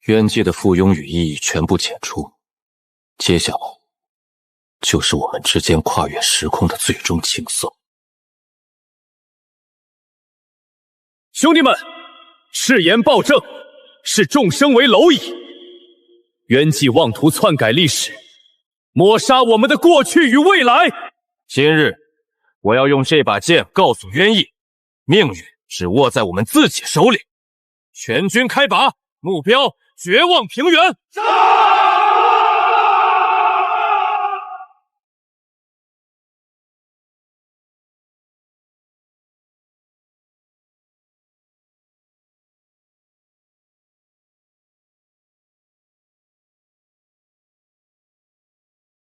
渊纪的附庸与异议全部解除，接下来就是我们之间跨越时空的最终倾诉。兄弟们，誓言暴政，视众生为蝼蚁。冤计妄图篡改历史，抹杀我们的过去与未来。今日，我要用这把剑告诉冤意，命运只握在我们自己手里。全军开拔，目标绝望平原。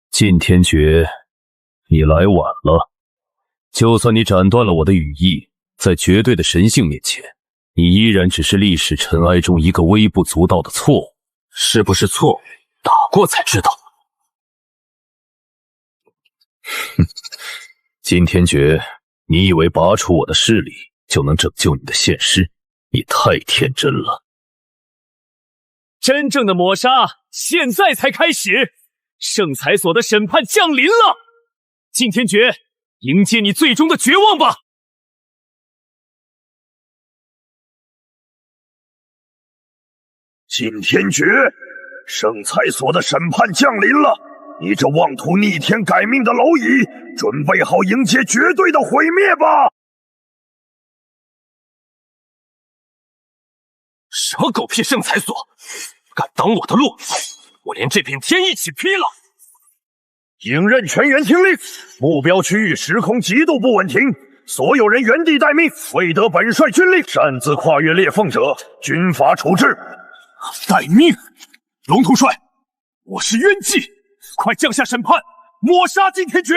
晋天觉，你来晚了。就算你斩断了我的羽翼，在绝对的神性面前，你依然只是历史尘埃中一个微不足道的错误。是不是错误，打过才知道。哼，晋天觉，你以为拔除我的势力就能拯救你的现世？你太天真了。真正的抹杀现在才开始。圣才所的审判降临了，晋天觉，迎接你最终的绝望吧！晋天觉，圣才所的审判降临了，你这妄图逆天改命的蝼蚁，准备好迎接绝对的毁灭吧！什么狗屁圣才所，敢挡我的路！我连这片天一起劈了！影刃全员听令，目标区域时空极度不稳定，所有人原地待命，未得本帅军令，擅自跨越裂缝者，军法处置。待命！龙统帅，我是冤计，快降下审判，抹杀晋天觉！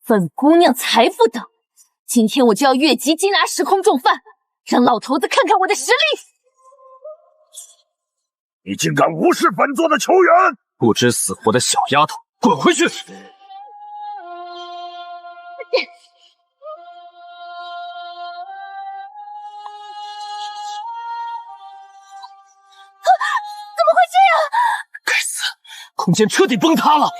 本姑娘才不等！今天我就要越级缉拿时空重犯，让老头子看看我的实力！你竟敢无视本座的求援！不知死活的小丫头，滚回去！怎么会这样？该死，空间彻底崩塌了！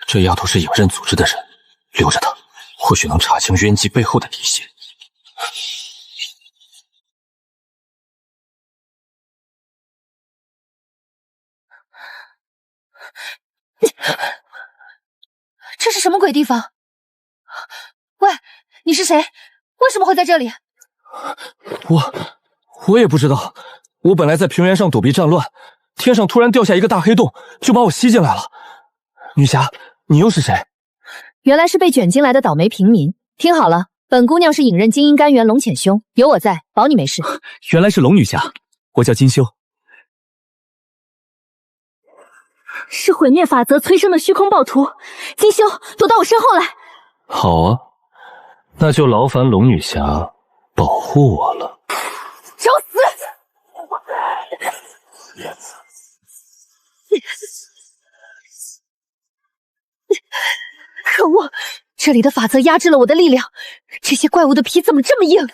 这丫头是影刃组织的人，留着她，或许能查清冤计背后的底细。这是什么鬼地方？喂，你是谁？为什么会在这里？我也不知道。我本来在平原上躲避战乱，天上突然掉下一个大黑洞，就把我吸进来了。女侠，你又是谁？原来是被卷进来的倒霉平民。听好了，本姑娘是影刃精英干员龙潜兄，有我在，保你没事。原来是龙女侠，我叫金修。是毁灭法则催生的虚空暴徒，金修，躲到我身后来。好啊，那就劳烦龙女侠保护我了。找死！可恶！这里的法则压制了我的力量，这些怪物的皮怎么这么硬？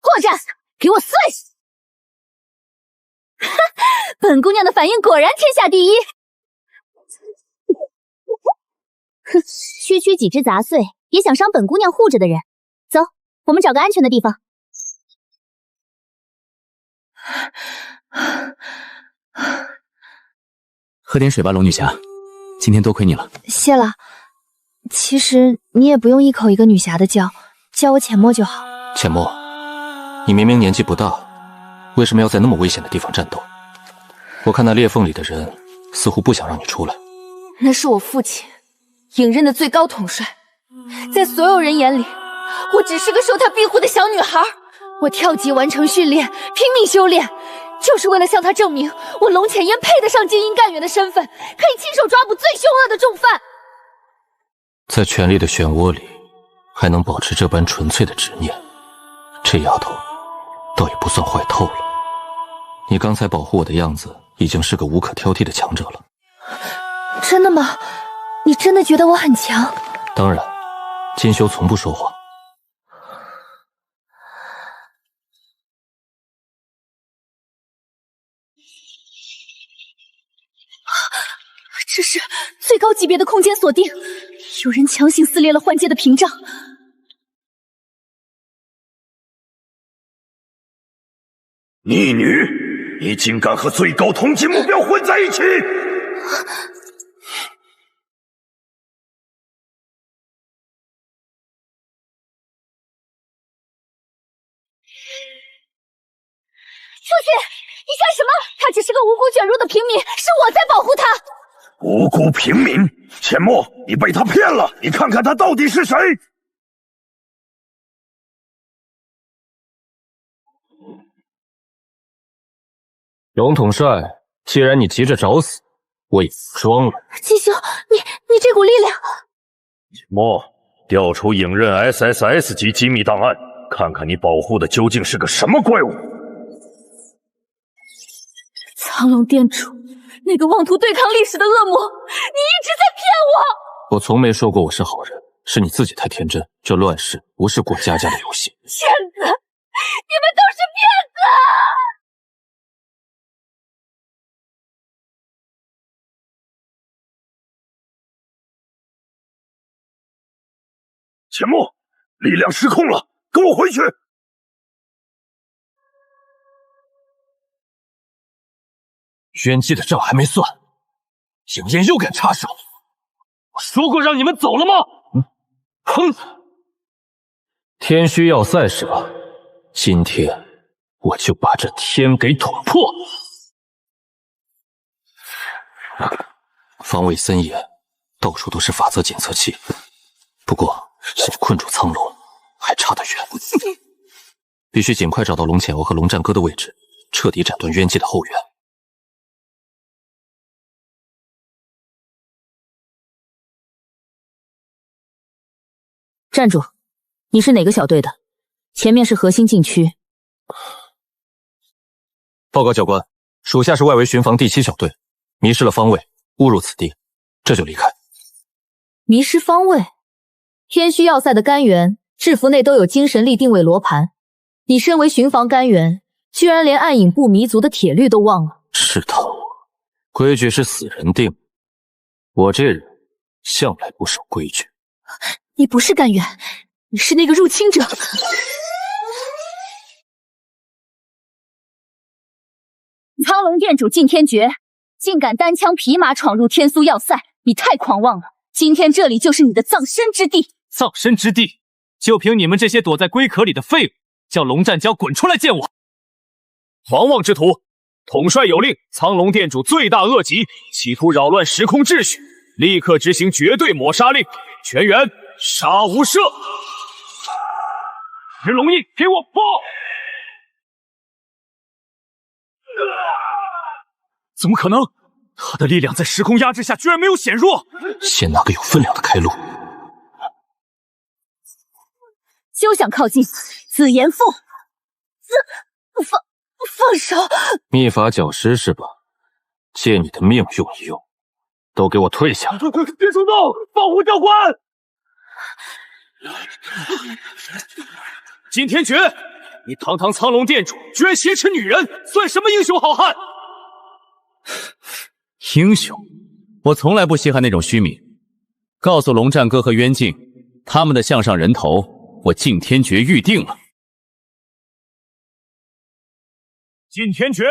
破绽，给我碎！本姑娘的反应果然天下第一。哼，区区几只杂碎也想伤本姑娘护着的人，走，我们找个安全的地方。喝点水吧，龙女侠，今天多亏你了。谢了。其实你也不用一口一个女侠的叫我浅墨就好。浅墨，你明明年纪不大，为什么要在那么危险的地方战斗？我看那裂缝里的人似乎不想让你出来。那是我父亲，影刃的最高统帅，在所有人眼里，我只是个受他庇护的小女孩。我跳级完成训练，拼命修炼，就是为了向他证明，我龙潜烟配得上精英干员的身份，可以亲手抓捕最凶恶的重犯。在权力的漩涡里，还能保持这般纯粹的执念，这丫头倒也不算坏透了。你刚才保护我的样子，已经是个无可挑剔的强者了。真的吗？你真的觉得我很强？当然，金修从不说谎。这是最高级别的空间锁定，有人强行撕裂了幻界的屏障。逆女，你竟敢和最高同级目标混在一起！出去！你干什么？他只是个无辜卷入的平民，是我在保护他。无辜平民，浅墨，你被他骗了！你看看他到底是谁？龙统帅，既然你急着找死，我已服装了。金修，你这股力量……浅墨，调出影刃 SSS 级机密档案，看看你保护的究竟是个什么怪物。苍龙殿主，那个妄图对抗历史的恶魔，你一直在骗我！我从没说过我是好人，是你自己太天真。这乱世不是过家家的游戏。骗子！你们都是骗子！浅墨，力量失控了，跟我回去！冤姬的账还没算，影焰又敢插手！我说过让你们走了吗？哼！天虚要塞是吧？今天我就把这天给捅破！方位森严，到处都是法则检测器。不过想困住苍龙还差得远，必须尽快找到龙潜瓯和龙战歌的位置，彻底斩断冤姬的后援。站住！你是哪个小队的？前面是核心禁区。报告教官，属下是外围巡防第7小队，迷失了方位，误入此地，这就离开。迷失方位？天虚要塞的干员制服内都有精神力定位罗盘，你身为巡防干员，居然连暗影部迷族的铁律都忘了。试探我，规矩是死人定，我这人向来不守规矩。你不是干员，你是那个入侵者。苍龙殿主靳天绝，竟敢单枪匹马闯入天苏要塞，你太狂妄了！今天这里就是你的葬身之地。葬身之地，就凭你们这些躲在龟壳里的废物，叫龙战蛟滚出来见我！狂妄之徒，统帅有令，苍龙殿主罪大恶极，企图扰乱时空秩序，立刻执行绝对抹杀令，全员杀无赦！石龙印，给我爆！怎么可能？他的力量在时空压制下居然没有减弱！先拿个有分量的开路。休想靠近，紫炎凤！放手！秘法绞尸是吧？借你的命用一用，都给我退下！别冲动，保护教官！金天绝，你堂堂苍龙殿主，居然挟持女人，算什么英雄好汉？英雄？我从来不稀罕那种虚名。告诉龙战歌和渊镜，他们的项上人头，我靳天绝预定了。靳天绝，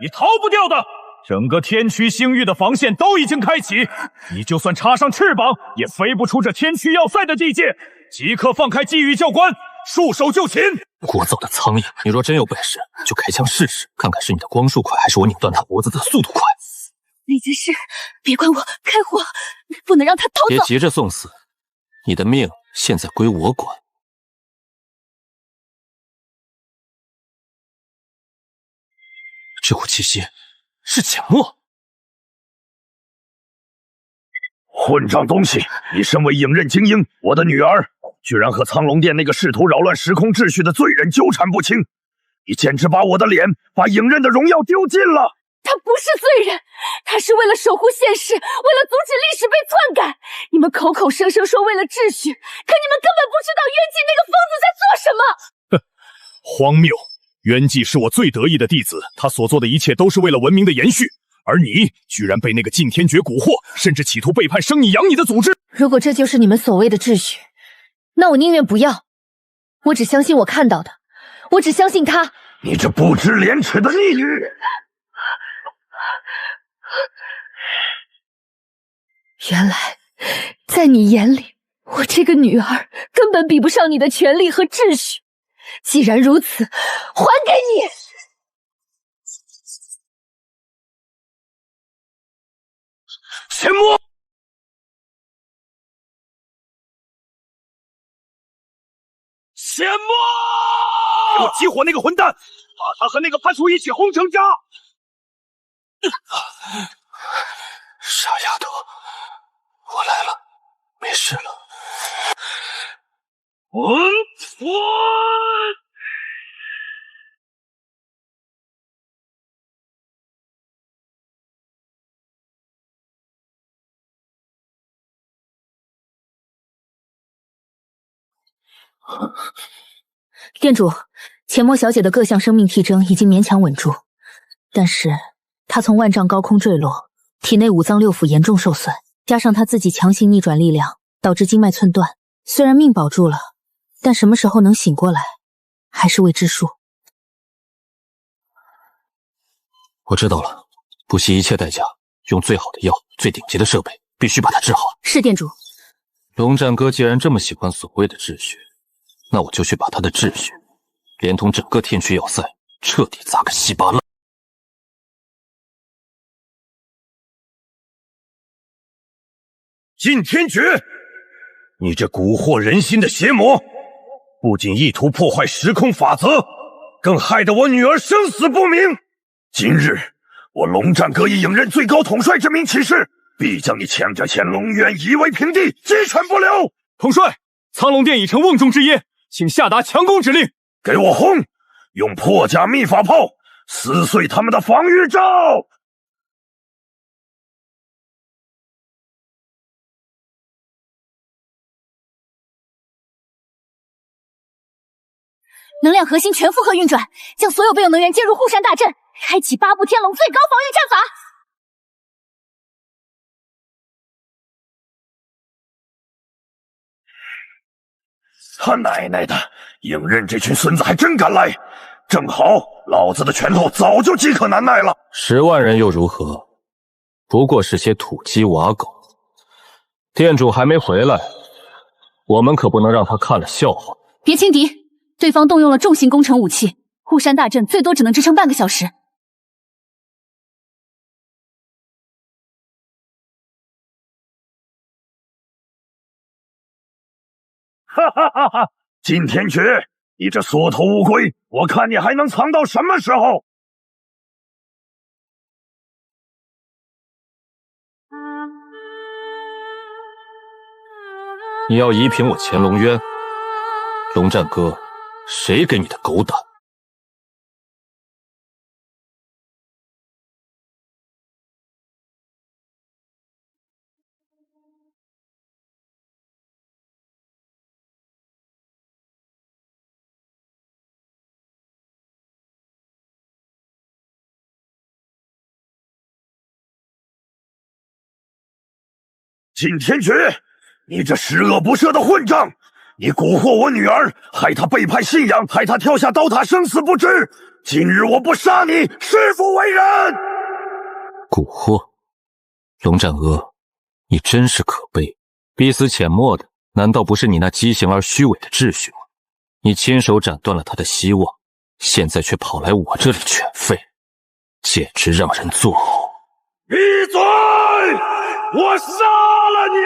你逃不掉的！整个天区星域的防线都已经开启，你就算插上翅膀，也飞不出这天区要塞的地界。即刻放开季宇教官，束手就擒！聒噪的苍蝇，你若真有本事，就开枪试试，看看是你的光束快，还是我拧断他脖子的速度快。那件事别管我，开火，不能让他逃走。别急着送死，你的命现在归我管。这股气息是浅墨。混账东西！你身为影刃精英，我的女儿，居然和苍龙殿那个试图扰乱时空秩序的罪人纠缠不清，你简直把我的脸，把影刃的荣耀丢尽了！他不是罪人，他是为了守护现世，为了阻止历史被篡改。你们口口声声说为了秩序，可你们根本不知道渊纪那个疯子在做什么。哼，荒谬！渊纪是我最得意的弟子，他所做的一切都是为了文明的延续，而你居然被那个禁天诀蛊惑，甚至企图背叛生你养你的组织。如果这就是你们所谓的秩序，那我宁愿不要。我只相信我看到的，我只相信他。你这不知廉耻的逆女！原来，在你眼里，我这个女儿根本比不上你的权力和秩序。既然如此，还给你！仙魔！仙魔！给我激活那个混蛋，把他和那个叛徒一起轰成渣！傻丫头，我来了，没事了。店主，钱墨小姐的各项生命体征已经勉强稳住，但是她从万丈高空坠落，体内五脏六腑严重受损，加上她自己强行逆转力量，导致经脉寸断。虽然命保住了，但什么时候能醒过来，还是未知数。我知道了，不惜一切代价，用最好的药、最顶级的设备，必须把它治好。是店主。龙战哥既然这么喜欢所谓的秩序，那我就去把他的秩序，连同整个天区要塞，彻底砸个稀巴烂。禁天诀，你这蛊惑人心的邪魔，不仅意图破坏时空法则，更害得我女儿生死不明。今日我龙战阁以影刃最高统帅之名起誓，必将你强家前龙渊夷为平地，鸡犬不留。统帅，苍龙殿已成瓮中之鳖，请下达强攻指令。给我轰！用破甲秘法炮撕碎他们的防御罩。能量核心全负荷运转，将所有备用能源接入护山大阵，开启八部天龙最高防御战法。他奶奶的，影刃这群孙子还真敢来！正好，老子的拳头早就饥渴难耐了。10万人又如何？不过是些土鸡瓦狗。店主还没回来，我们可不能让他看了笑话。别轻敌，对方动用了重型工程武器，护山大阵最多只能支撑半个小时。哈哈哈哈！禁天诀，你这缩头乌龟，我看你还能藏到什么时候？你要夷平我乾隆渊，龙战哥，谁给你的狗胆？禁天诀，你这十恶不赦的混账！你蛊惑我女儿，害她背叛信仰，害她跳下刀塔，生死不知。今日我不杀你，誓不为人！蛊惑，龙战阿，你真是可悲。逼死浅墨的，难道不是你那畸形而虚伪的秩序吗？你亲手斩断了他的希望，现在却跑来我这里犬吠，简直让人作呕。闭嘴！我杀了你！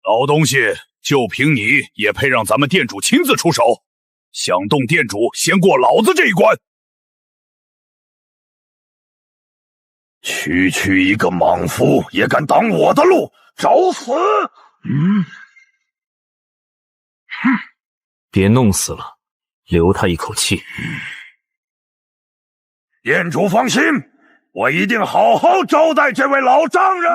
老东西，就凭你也配让咱们店主亲自出手？想动店主，先过老子这一关。区一个莽夫也敢挡我的路，找死！别弄死了，留他一口气。店主放心，我一定好好招待这位老丈人。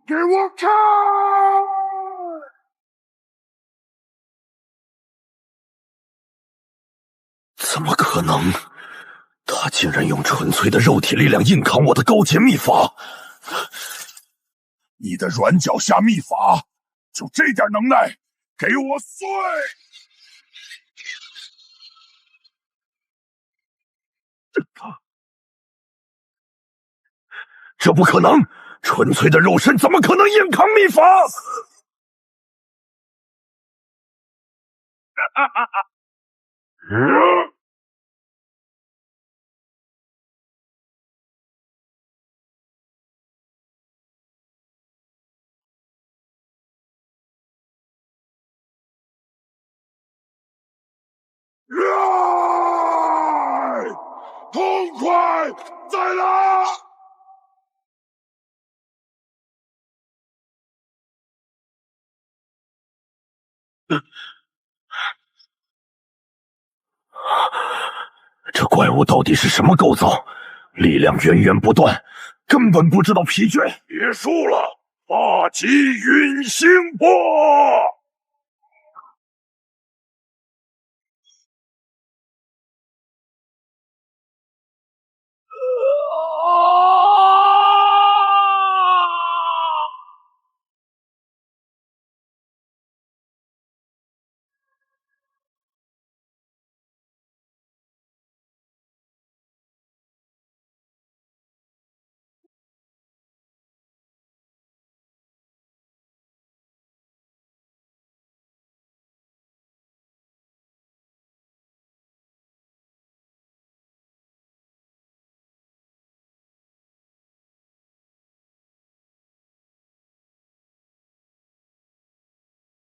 给我看！怎么可能？他竟然用纯粹的肉体力量硬扛我的高阶秘法！你的软脚虾秘法，就这点能耐，给我碎！这不可能！纯粹的肉身怎么可能硬扛秘法？痛快！再来！这怪物到底是什么构造？力量源源不断，根本不知道疲倦。结束了，霸极陨星波！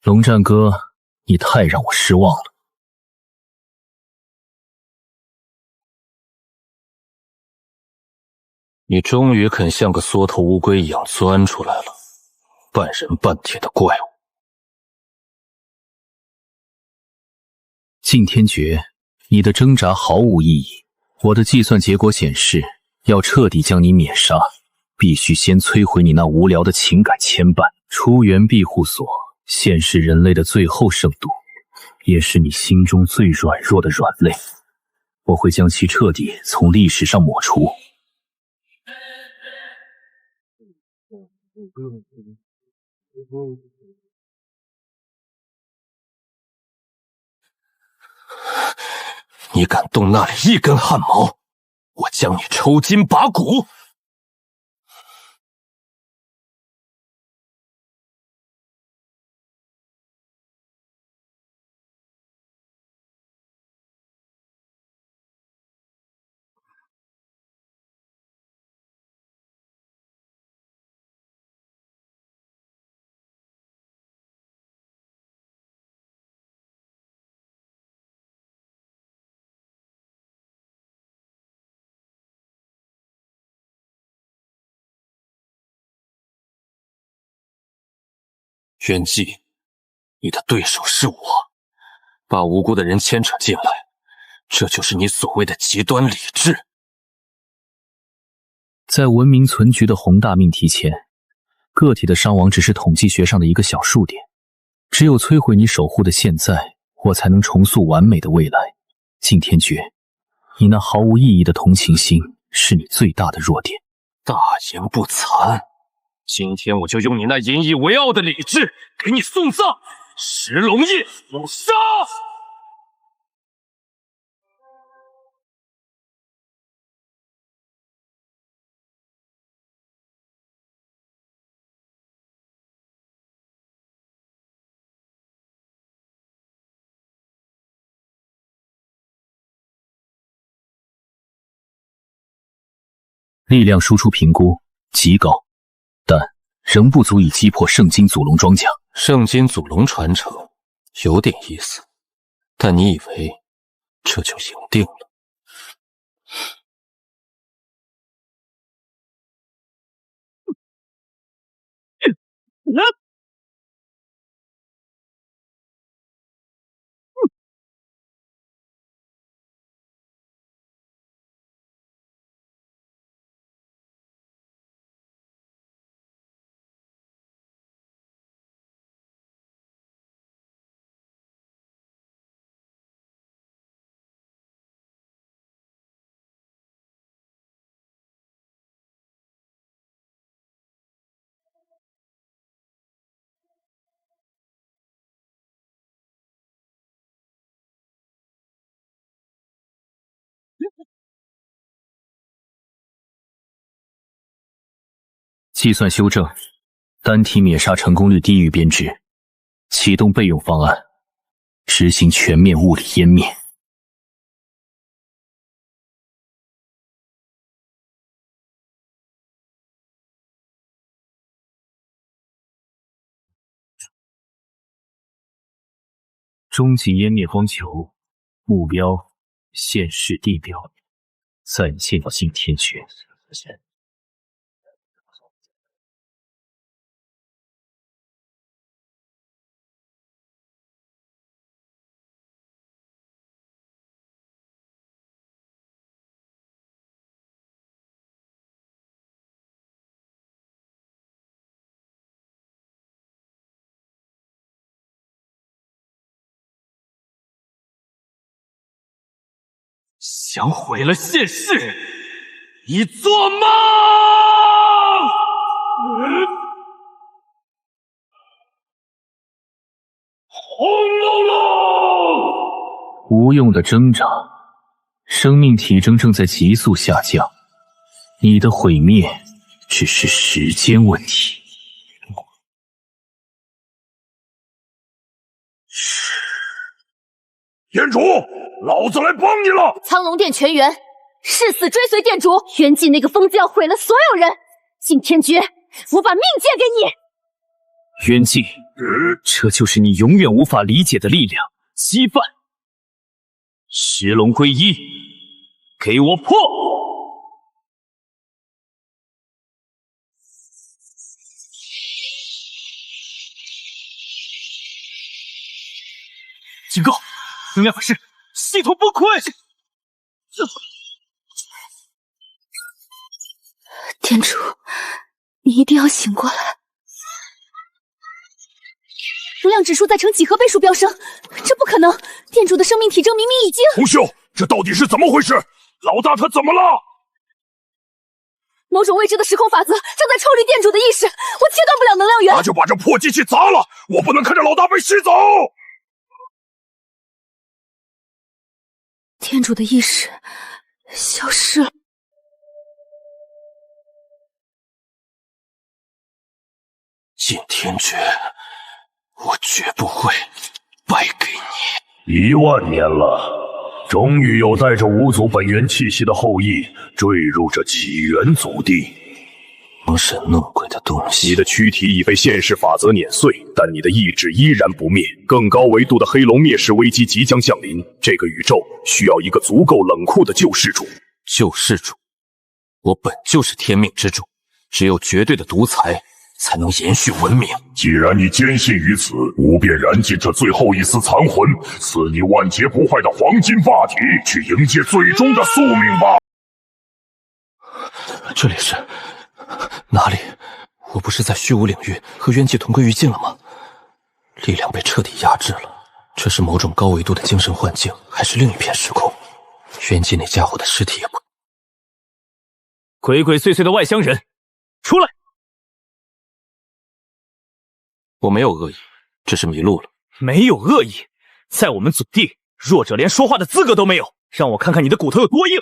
龙战哥，你太让我失望了。你终于肯像个缩头乌龟一样钻出来了，半人半铁的怪物。敬天诀，你的挣扎毫无意义。我的计算结果显示，要彻底将你灭杀，必须先摧毁你那无聊的情感牵绊。出源庇护所，现世人类的最后圣度，也是你心中最软弱的软肋。我会将其彻底从历史上抹除。你敢动那里一根汗毛，我将你抽筋拔骨！冤姬，你的对手是我，把无辜的人牵扯进来，这就是你所谓的极端理智。在文明存局的宏大命题前，个体的伤亡只是统计学上的一个小数点。只有摧毁你守护的现在，我才能重塑完美的未来。敬天诀，你那毫无意义的同情心是你最大的弱点。大言不惭！今天我就用你那引以为傲的理智给你送葬！石龙夜，杀！力量输出评估极高，但仍不足以击破圣金祖龙装甲。圣金祖龙传承有点意思，但你以为这就赢定了？计算修正，单体灭杀成功率低于编制，启动备用方案，执行全面物理湮灭。终极湮灭光球，目标现世地表，在线性天权。想毁了现世，你做梦！轰隆隆！无用的挣扎，生命体征正在急速下降，你的毁灭只是时间问题。店主，老子来帮你了！苍龙殿全员誓死追随店主。袁记那个疯子要毁了所有人，敬天诀，我把命借给你。袁记，这就是你永远无法理解的力量——稀饭。十龙归一，给我破！警告！能量反噬，系统崩溃！店主，你一定要醒过来。能量指数在呈几何倍数飙升，这不可能！店主的生命体征明明已经……红袖，这到底是怎么回事？老大他怎么了？某种未知的时空法则正在抽离店主的意识，我切断不了能量源。那就把这破机器砸了！我不能看着老大被吸走！店主的意识消失了。敬天诀，我绝不会败给你。10000年了，终于有带着五祖本源气息的后裔坠入这起源祖地。装神弄鬼的东西！你的躯体已被现世法则碾碎，但你的意志依然不灭。更高维度的黑龙灭世危机即将降临，这个宇宙需要一个足够冷酷的救世主。救世主，我本就是天命之主，只有绝对的独裁才能延续文明。既然你坚信于此，无便燃尽这最后一丝残魂，赐你万劫不坏的黄金霸体，去迎接最终的宿命吧。这里是哪里？我不是在虚无领域和冤气同归于尽了吗？力量被彻底压制了，这是某种高维度的精神幻境，还是另一片时空？冤气那家伙的尸体也不……鬼鬼祟祟的外乡人，出来！我没有恶意，只是迷路了。没有恶意，在我们祖地，弱者连说话的资格都没有。让我看看你的骨头有多硬！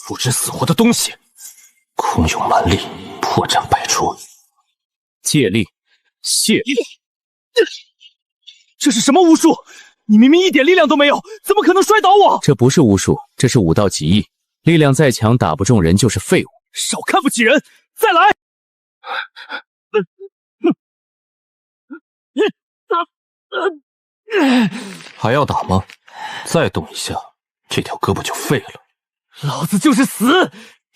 不知死活的东西！空有蛮力，破绽百出。借力，泄力，这是什么巫术？你明明一点力量都没有，怎么可能摔倒我？这不是巫术，这是武道极意，力量再强，打不中人就是废物。少看不起人，再来！还要打吗？再动一下，这条胳膊就废了。老子就是死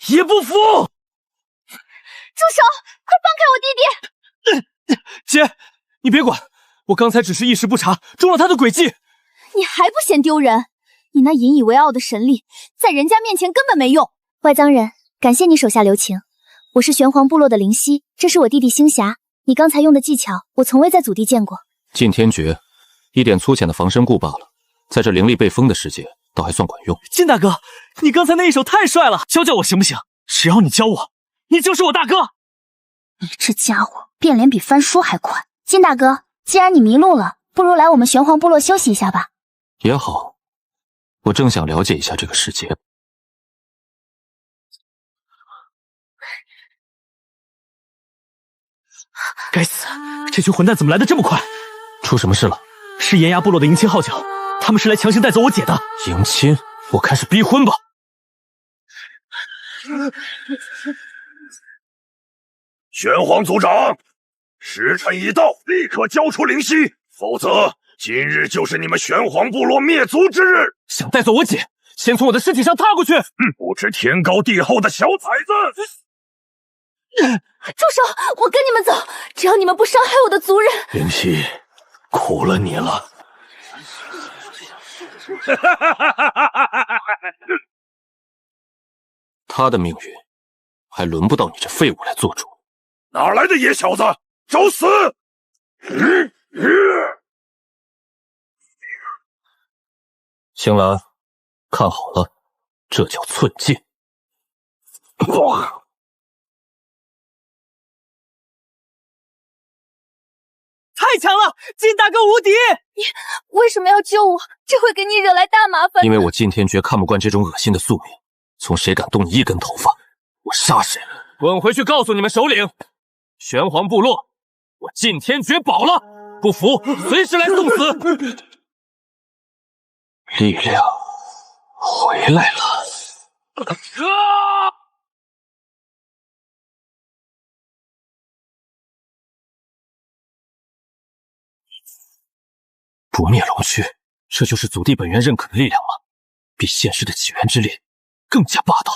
也不服！住手！快放开我弟弟！姐，你别管，我刚才只是一时不察，中了他的诡计。你还不嫌丢人？你那引以为傲的神力，在人家面前根本没用。外脏人，感谢你手下留情。我是玄黄部落的灵犀，这是我弟弟星霞。你刚才用的技巧，我从未在祖地见过。禁天诀，一点粗浅的防身固罢了，在这灵力被封的世界，倒还算管用。金大哥，你刚才那一手太帅了，教教我行不行？只要你教我，你就是我大哥。你这家伙变脸比翻书还快。金大哥，既然你迷路了，不如来我们玄黄部落休息一下吧。也好，我正想了解一下这个世界。该死，这群混蛋怎么来的这么快？出什么事了？是岩崖部落的迎亲号角，他们是来强行带走我姐的。迎亲？我开始逼婚吧。玄黄族长，时辰已到，立刻交出灵犀，否则今日就是你们玄黄部落灭族之日。想带走我姐，先从我的尸体上踏过去。不知天高地厚的小崽子！住手！我跟你们走，只要你们不伤害我的族人。灵犀，苦了你了。他的命运还轮不到你这废物来做主。哪来的野小子，找死！星兰，看好了，这叫寸劲。太强了，金大哥无敌！你为什么要救我？这会给你惹来大麻烦。因为我禁天诀看不惯这种恶心的宿命，从谁敢动你一根头发，我杀谁！滚回去告诉你们首领，玄黄部落，我禁天诀保了，不服随时来送死。力量回来了。不灭龙躯，这就是祖地本源认可的力量吗？比现世的起源之力更加霸道。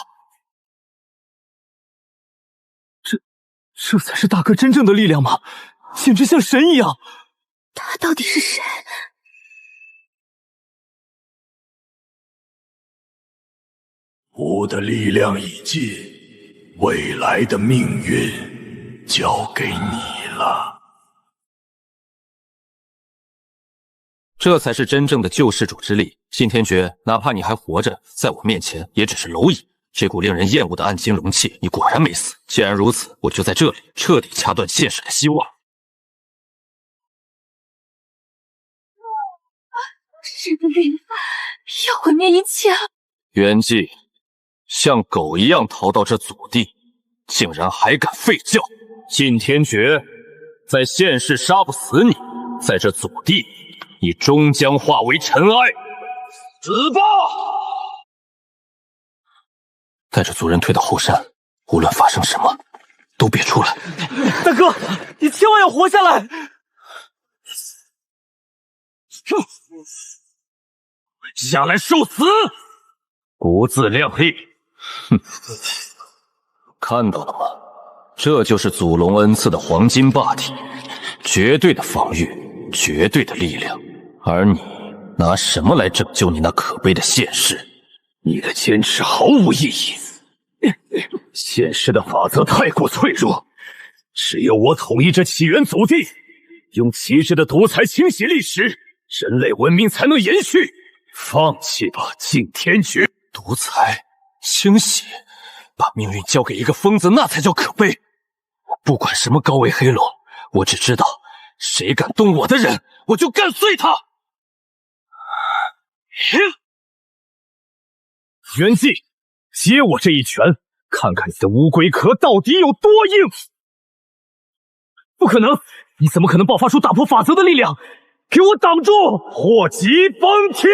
这才是大哥真正的力量吗？简直像神一样。他到底是谁？我的力量已尽，未来的命运交给你了。这才是真正的救世主之力。信天诀，哪怕你还活着，在我面前也只是蝼蚁。这股令人厌恶的暗金龙气，你果然没死。既然如此，我就在这里彻底掐断现世的希望。神灵要毁灭一切。袁纪像狗一样逃到这祖地，竟然还敢废教！禁天诀，在现世杀不死你，在这祖地，你终将化为尘埃。死吧！带着族人退到后山，无论发生什么，都别出来。大哥，你千万要活下来！下来受死！不自量力！哼，看到了吗？这就是祖龙恩赐的黄金霸体，绝对的防御，绝对的力量。而你拿什么来拯救你那可悲的现世？你的坚持毫无意义。现实的法则太过脆弱，只有我统一这起源祖地，用极致的独裁清洗历史，人类文明才能延续。放弃吧，禁天诀！独裁清洗，把命运交给一个疯子，那才叫可悲。我不管什么高维黑龙，我只知道谁敢动我的人，我就干碎他。袁纪，接我这一拳，看看你的乌龟壳到底有多硬！不可能，你怎么可能爆发出打破法则的力量？给我挡住！祸极崩天！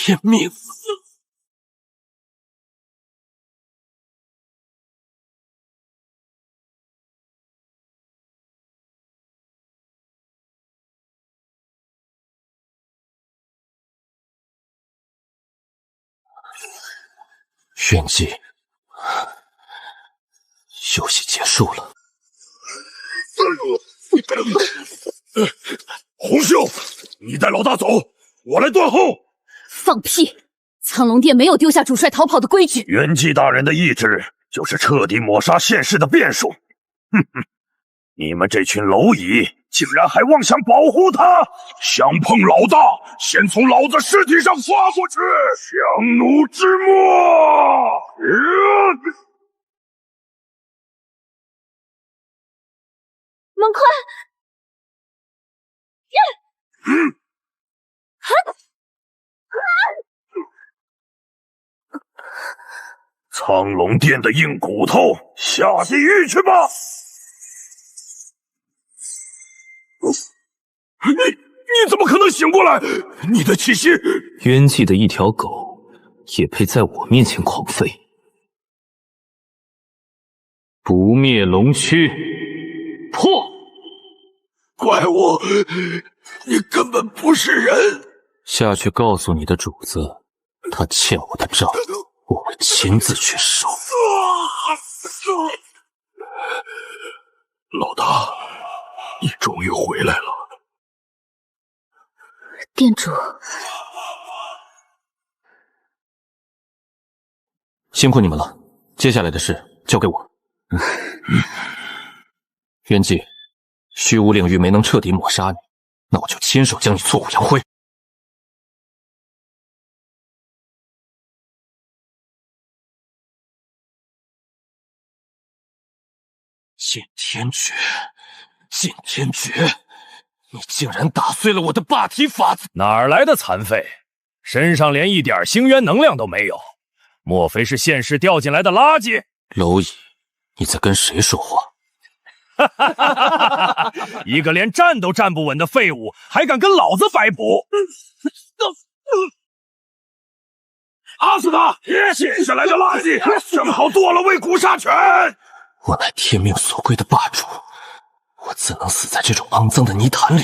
天命！玄机，游戏结束了。红袖，你带老大走，我来断后。放屁！苍龙殿没有丢下主帅逃跑的规矩。元寂大人的意志就是彻底抹杀现世的变数。哼哼，你们这群蝼蚁竟然还妄想保护他！想碰老大，先从老子尸体上划过去！强弩之末！猛坤，苍龙殿的硬骨头，下地狱去吧！你怎么可能醒过来？你的气息……冤寂的一条狗也配在我面前狂吠？不灭龙躯，破！怪物，你根本不是人！下去告诉你的主子，他欠我的账，我会亲自去收。老大，你终于回来了。店主，辛苦你们了，接下来的事交给我。冤寂，虚无领域没能彻底抹杀你，那我就亲手将你挫骨扬灰。剑天诀，剑天诀！你竟然打碎了我的霸体法子！哪儿来的残废？身上连一点星渊能量都没有，莫非是现世掉进来的垃圾？蝼蚁，你在跟谁说话？一个连站都站不稳的废物，还敢跟老子摆谱？打死他！接下来的垃圾正好剁了喂骨杀犬。我乃天命所归的霸主，我怎能死在这种肮脏的泥潭里？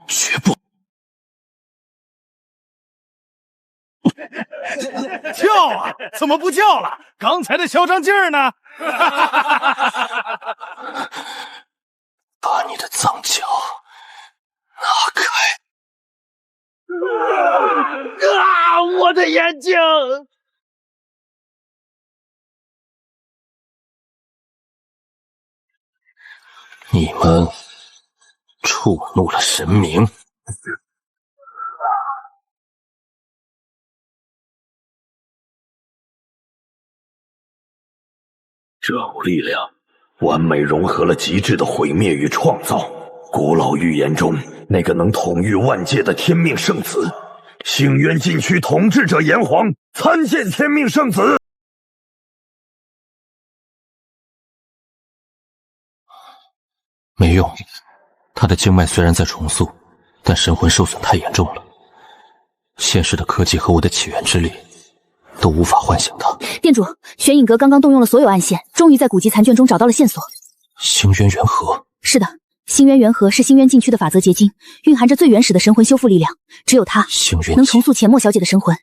绝不！叫啊！怎么不叫了？刚才的嚣张劲儿呢？把你的脏脚拿开！啊！我的眼睛！你们触怒了神明。这股力量完美融合了极致的毁灭与创造。古老预言中那个能统御万界的天命圣子，星渊禁区统治者炎黄参见天命圣子。没用，他的经脉虽然在重塑，但神魂受损太严重了。现世的科技和我的起源之力都无法唤醒他。店主，玄影阁刚刚动用了所有暗线，终于在古籍残卷中找到了线索。星渊元核。是的，星渊元核是星渊禁区的法则结晶，蕴含着最原始的神魂修复力量，只有它能重塑浅墨小姐的神魂。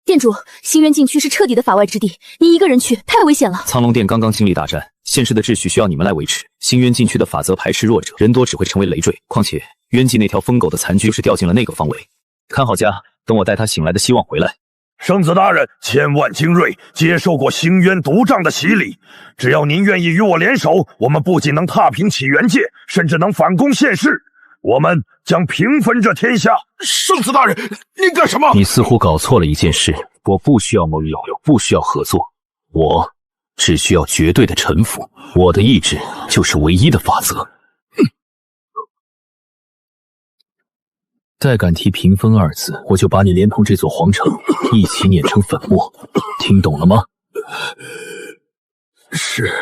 店主，星渊禁区是彻底的法外之地，你一个人去太危险了。苍龙殿刚刚经历大战，现世的秩序需要你们来维持。星渊禁区的法则排斥弱者，人多只会成为累赘。况且渊寂那条疯狗的残躯就是掉进了那个方位。看好家，等我带他醒来的希望回来。圣子大人千万精锐，接受过星渊毒瘴的洗礼，只要您愿意与我联手，我们不仅能踏平起源界，甚至能反攻现世。我们将平分这天下。圣子大人，您干什么？你似乎搞错了一件事。我不需要盟友，不需要合作，我只需要绝对的臣服。我的意志就是唯一的法则。再敢提平分二字，我就把你连同这座皇城一起碾成粉末。听懂了吗？是，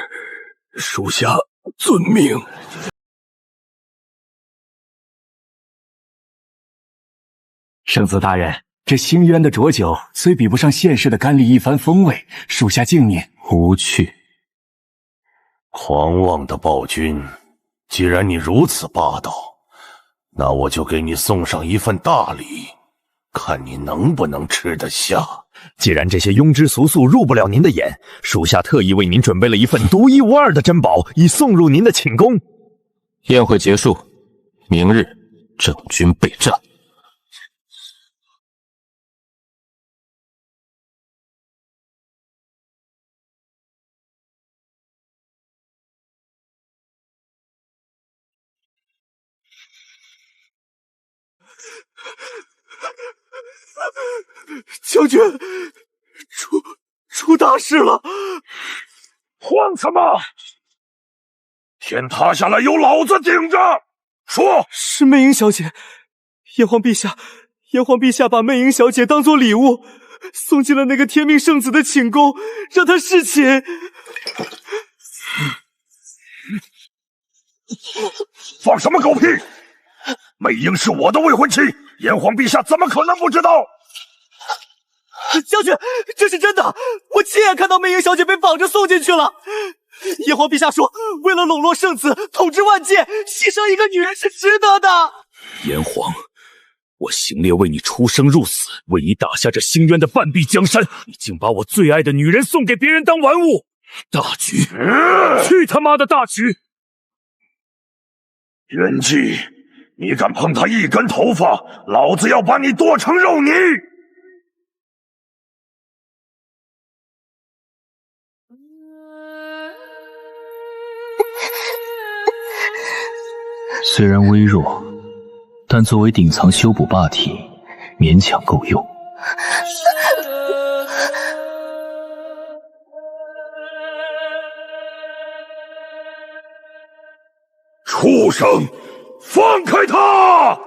属下遵命。圣子大人，这星渊的浊酒虽比不上现世的甘丽一番风味，属下敬您。无趣。狂妄的暴君，既然你如此霸道，那我就给你送上一份大礼，看你能不能吃得下。既然这些庸脂俗素入不了您的眼，属下特意为您准备了一份独一无二的珍宝，以送入您的寝宫。宴会结束，明日整军备战。将军，出大事了！慌什么？天塌下来有老子顶着！说，是魅影小姐。炎黄陛下把魅影小姐当作礼物，送进了那个天命圣子的寝宫，让她侍寝。放什么狗屁！魅影是我的未婚妻，炎黄陛下怎么可能不知道？将军，这是真的，我亲眼看到魅影小姐被绑着送进去了。炎黄陛下说，为了笼络圣子，统治万界，牺牲一个女人是值得的。炎黄，我行烈为你出生入死，为你打下这星渊的半壁江山，你竟把我最爱的女人送给别人当玩物！大局，去他妈的大局！元气，你敢碰他一根头发，老子要把你剁成肉泥！虽然微弱，但作为顶藏修补霸体，勉强够用。畜生，放开他！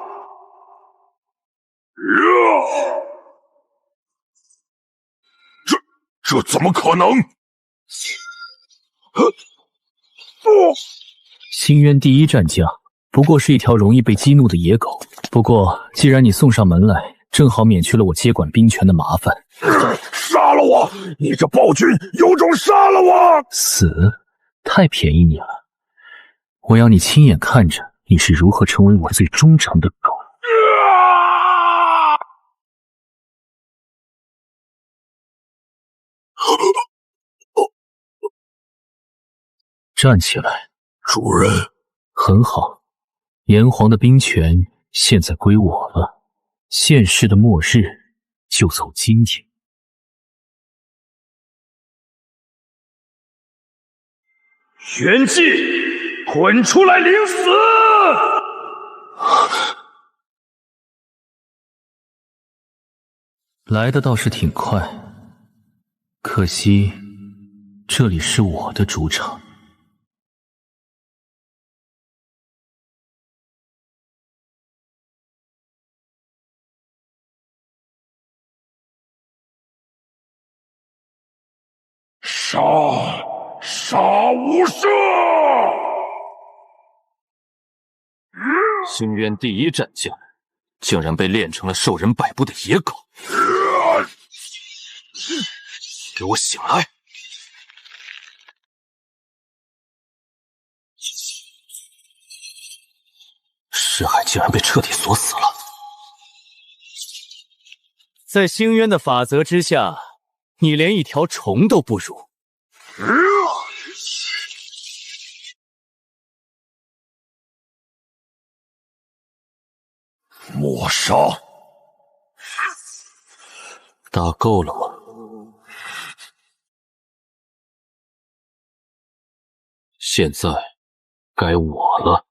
这怎么可能？星渊第一战将不过是一条容易被激怒的野狗。不过，既然你送上门来，正好免去了我接管兵权的麻烦。杀了我！你这暴君，有种杀了我！死，太便宜你了。我要你亲眼看着你是如何成为我最忠诚的狗。站起来，主人。很好，炎黄的兵权现在归我了。现世的末日就走今天。元气，滚出来领死！来的倒是挺快，可惜这里是我的主场。杀无赦！星渊第一战将，竟然被练成了受人摆布的野狗！给我醒来！尸骸竟然被彻底锁死了。在星渊的法则之下，你连一条虫都不如。抹杀，打够了吗？现在该我了。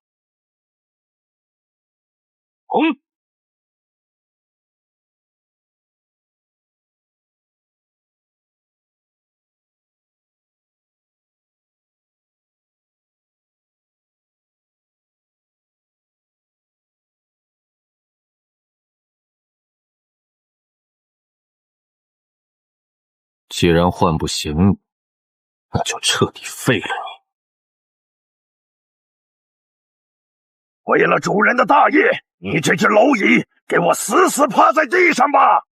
既然唤不醒你，那就彻底废了你。为了主人的大业，你这只蝼蚁，给我死死趴在地上吧！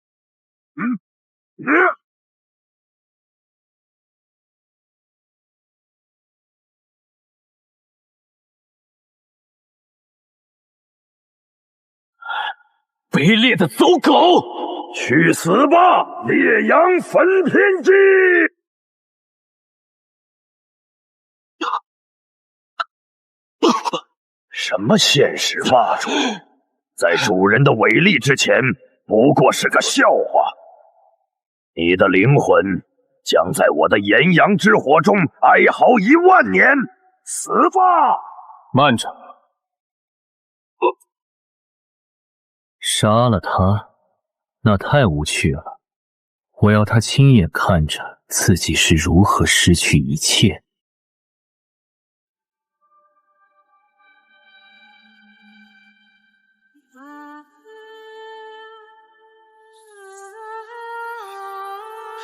卑劣的走狗，去死吧！烈阳焚天机！什么现世霸主，在主人的伟力之前，不过是个笑话。你的灵魂将在我的炎阳之火中哀嚎10000年，死吧！慢着，杀了他，那太无趣了。我要他亲眼看着自己是如何失去一切。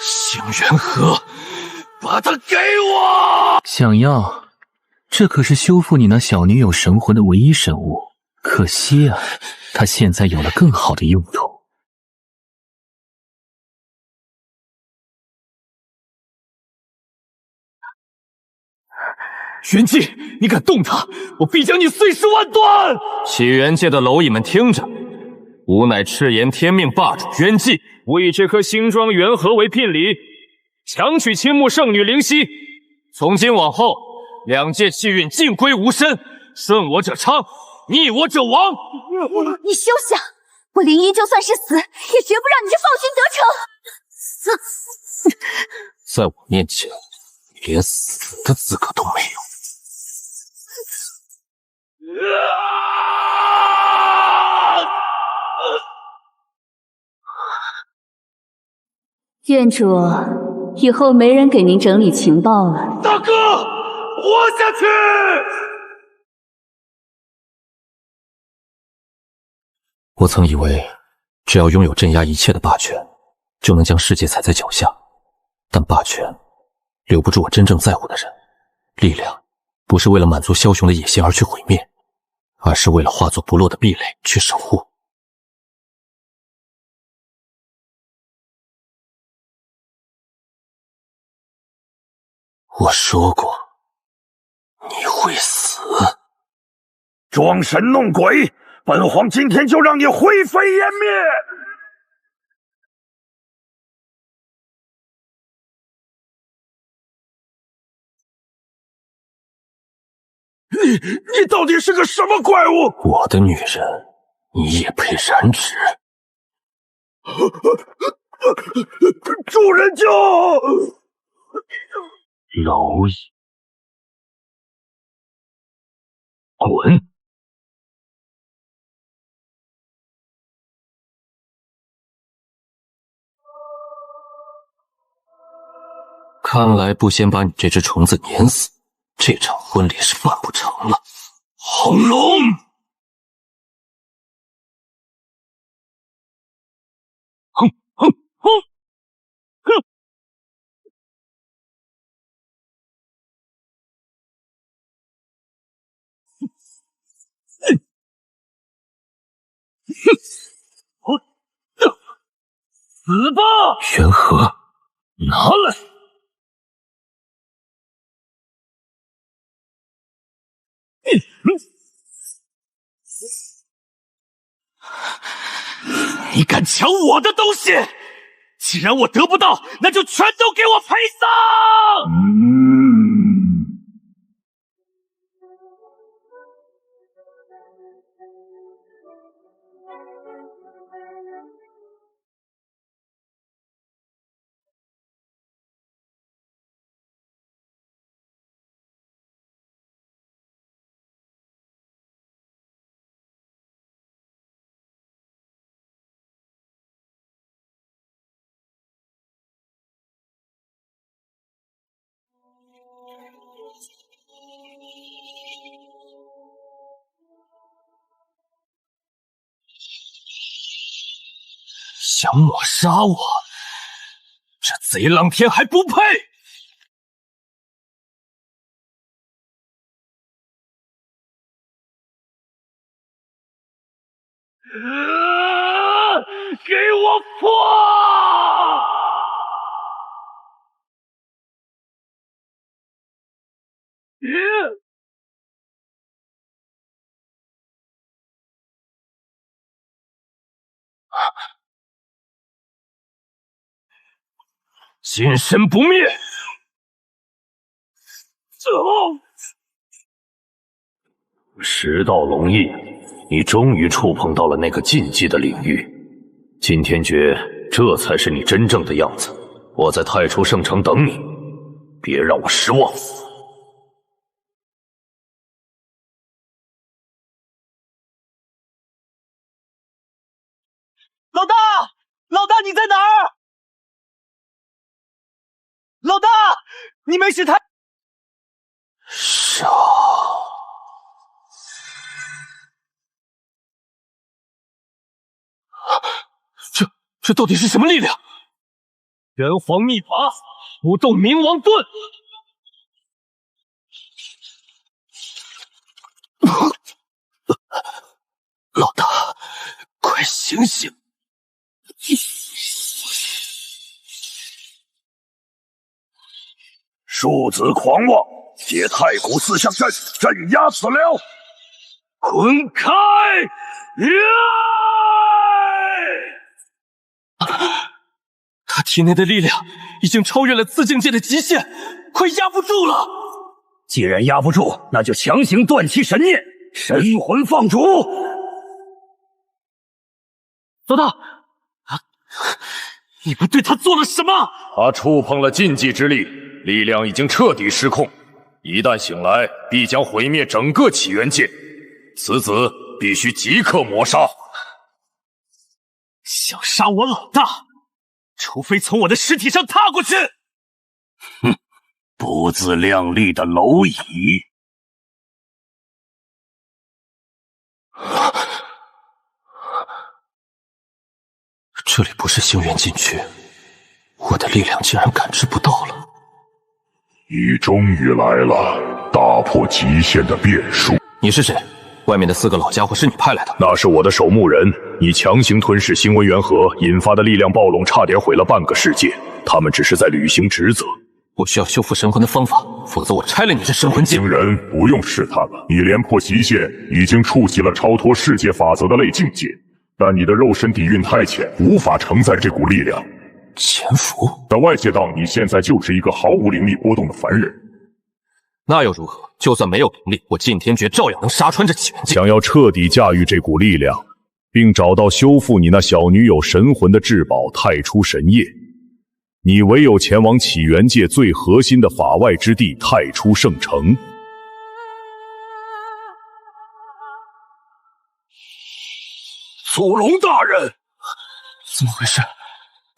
星元河，把它给我！想要？这可是修复你那小女友神魂的唯一神物，可惜啊，它现在有了更好的用途。元气，你敢动他，我必将你碎尸万段！起源界的蝼蚁们听着，吾乃赤炎天命霸主元气，吾以这颗星装元核为聘礼，强取青木圣女灵犀。从今往后，两界气运尽归吾身，顺我者昌，逆我者亡。你休想！我灵一就算是死，也绝不让你这暴君得逞！在我面前，你连死的资格都没有。院主，以后没人给您整理情报了。大哥，活下去！我曾以为，只要拥有镇压一切的霸权，就能将世界踩在脚下。但霸权留不住我真正在乎的人，力量不是为了满足枭雄的野心而去毁灭，而是为了化作不落的壁垒去守护。我说过，你会死。装神弄鬼，本皇今天就让你灰飞烟灭！你到底是个什么怪物？我的女人，你也配染指？主人救！蝼蚁，滚！看来不先把你这只虫子碾死，这场婚礼是办不成了。红龙，哼哼哼哼！死吧！元和，拿来！你敢抢我的东西？既然我得不到，那就全都给我赔上！想抹杀我，这贼狼天还不配！给我破！金身不灭。时到龙翼，你终于触碰到了那个禁忌的领域。金天诀，这才是你真正的样子。我在太初圣城等你，别让我失望。老大，老大你在哪儿？老大，你没事太……杀！这到底是什么力量？元皇秘法，不动冥王盾。老大，快醒醒！庶子狂妄，借太古四象阵镇压此僚，滚开！他体内的力量已经超越了自境界的极限，快压不住了。既然压不住，那就强行断其神念，神魂放逐。老大，你们对他做了什么？他触碰了禁忌之力，力量已经彻底失控。一旦醒来，必将毁灭整个起源界。此子必须即刻抹杀。想杀我老大，除非从我的尸体上踏过去。哼，不自量力的蝼蚁！这里不是星源禁区，我的力量竟然感知不到了。你终于来了，打破极限的变数。你是谁？外面的4个老家伙是你派来的？那是我的守墓人。你强行吞噬星纹元核引发的力量暴龙，差点毁了半个世界。他们只是在履行职责。我需要修复神魂的方法，否则我拆了你这神魂镜。星人不用试探了，你连破极限，已经触及了超脱世界法则的类境界。但你的肉身底蕴太浅，无法承载这股力量。潜伏？在外界道，你现在就是一个毫无灵力波动的凡人。那又如何？就算没有灵力，我禁天诀照样能杀穿这起源镜。想要彻底驾驭这股力量，并找到修复你那小女友神魂的至宝太初神液，你唯有前往起源界最核心的法外之地太初圣城。祖龙大人，怎么回事？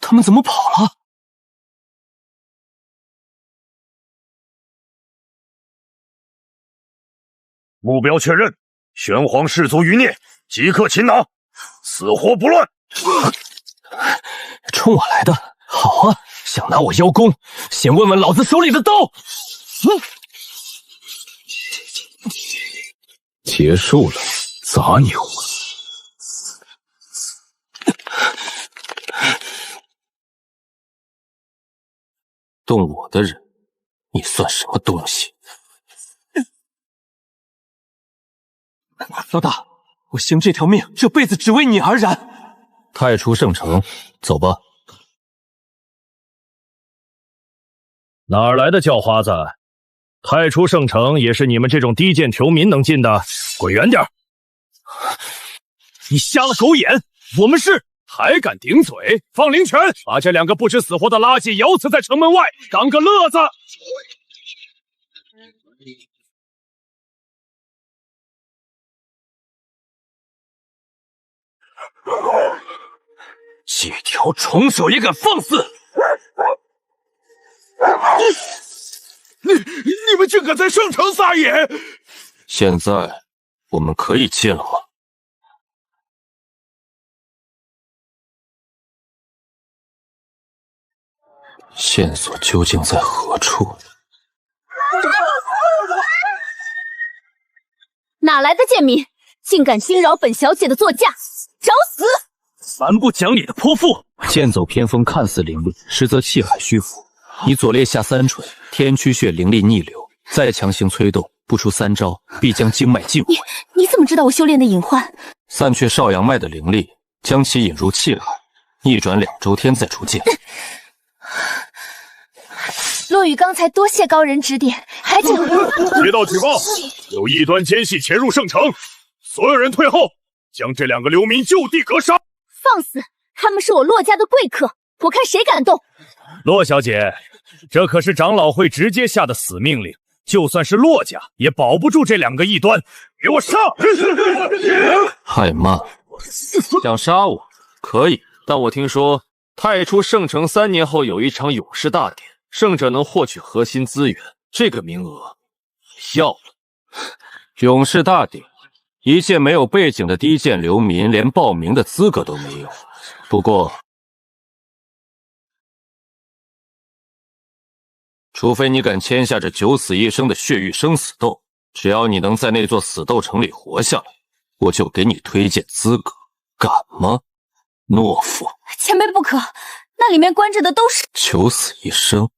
他们怎么跑了？目标确认，玄黄氏族余孽，即刻擒拿，死活不乱。冲我来的，好啊！想拿我邀功，先问问老子手里的刀。结束了，杂牛。动我的人，你算什么东西？老大，我兴这条命，这辈子只为你而燃。太初圣城，走吧。哪儿来的叫花子？太初圣城也是你们这种低贱囚民能进的？滚远点！你瞎了狗眼！我们是还敢顶嘴！放灵泉，把这2个不知死活的垃圾咬死在城门外，当个乐子！几条虫鼠也敢放肆！你们竟敢在圣城撒野！现在我们可以进了吗？线索究竟在何处？哪来的贱民，竟敢惊扰本小姐的座驾，找死！蛮不讲理的泼妇！剑走偏锋看似凌厉，实则气海虚浮。你左肋下3锤，天驱穴灵力逆流，再强行催动，不出3招，必将经脉尽毁。你怎么知道我修炼的隐患？散却少阳脉的灵力，将其引入气海，逆转2周天再出剑。落雨刚才多谢高人指点，还请接到举报，有异端奸细潜入圣城，所有人退后，将这2个流民就地格杀。放肆！他们是我洛家的贵客，我看谁敢动。洛小姐，这可是长老会直接下的死命令，就算是洛家也保不住这2个异端，给我上！太慢了，想杀我可以，但我听说太初圣城3年后有一场勇士大典，胜者能获取核心资源，这个名额要了。勇士大典，一介没有背景的低贱流民连报名的资格都没有。不过，除非你敢签下这九死一生的血域生死斗，只要你能在那座死斗城里活下来，我就给你推荐资格，敢吗？懦夫！前辈不可，那里面关着的都是九死一生。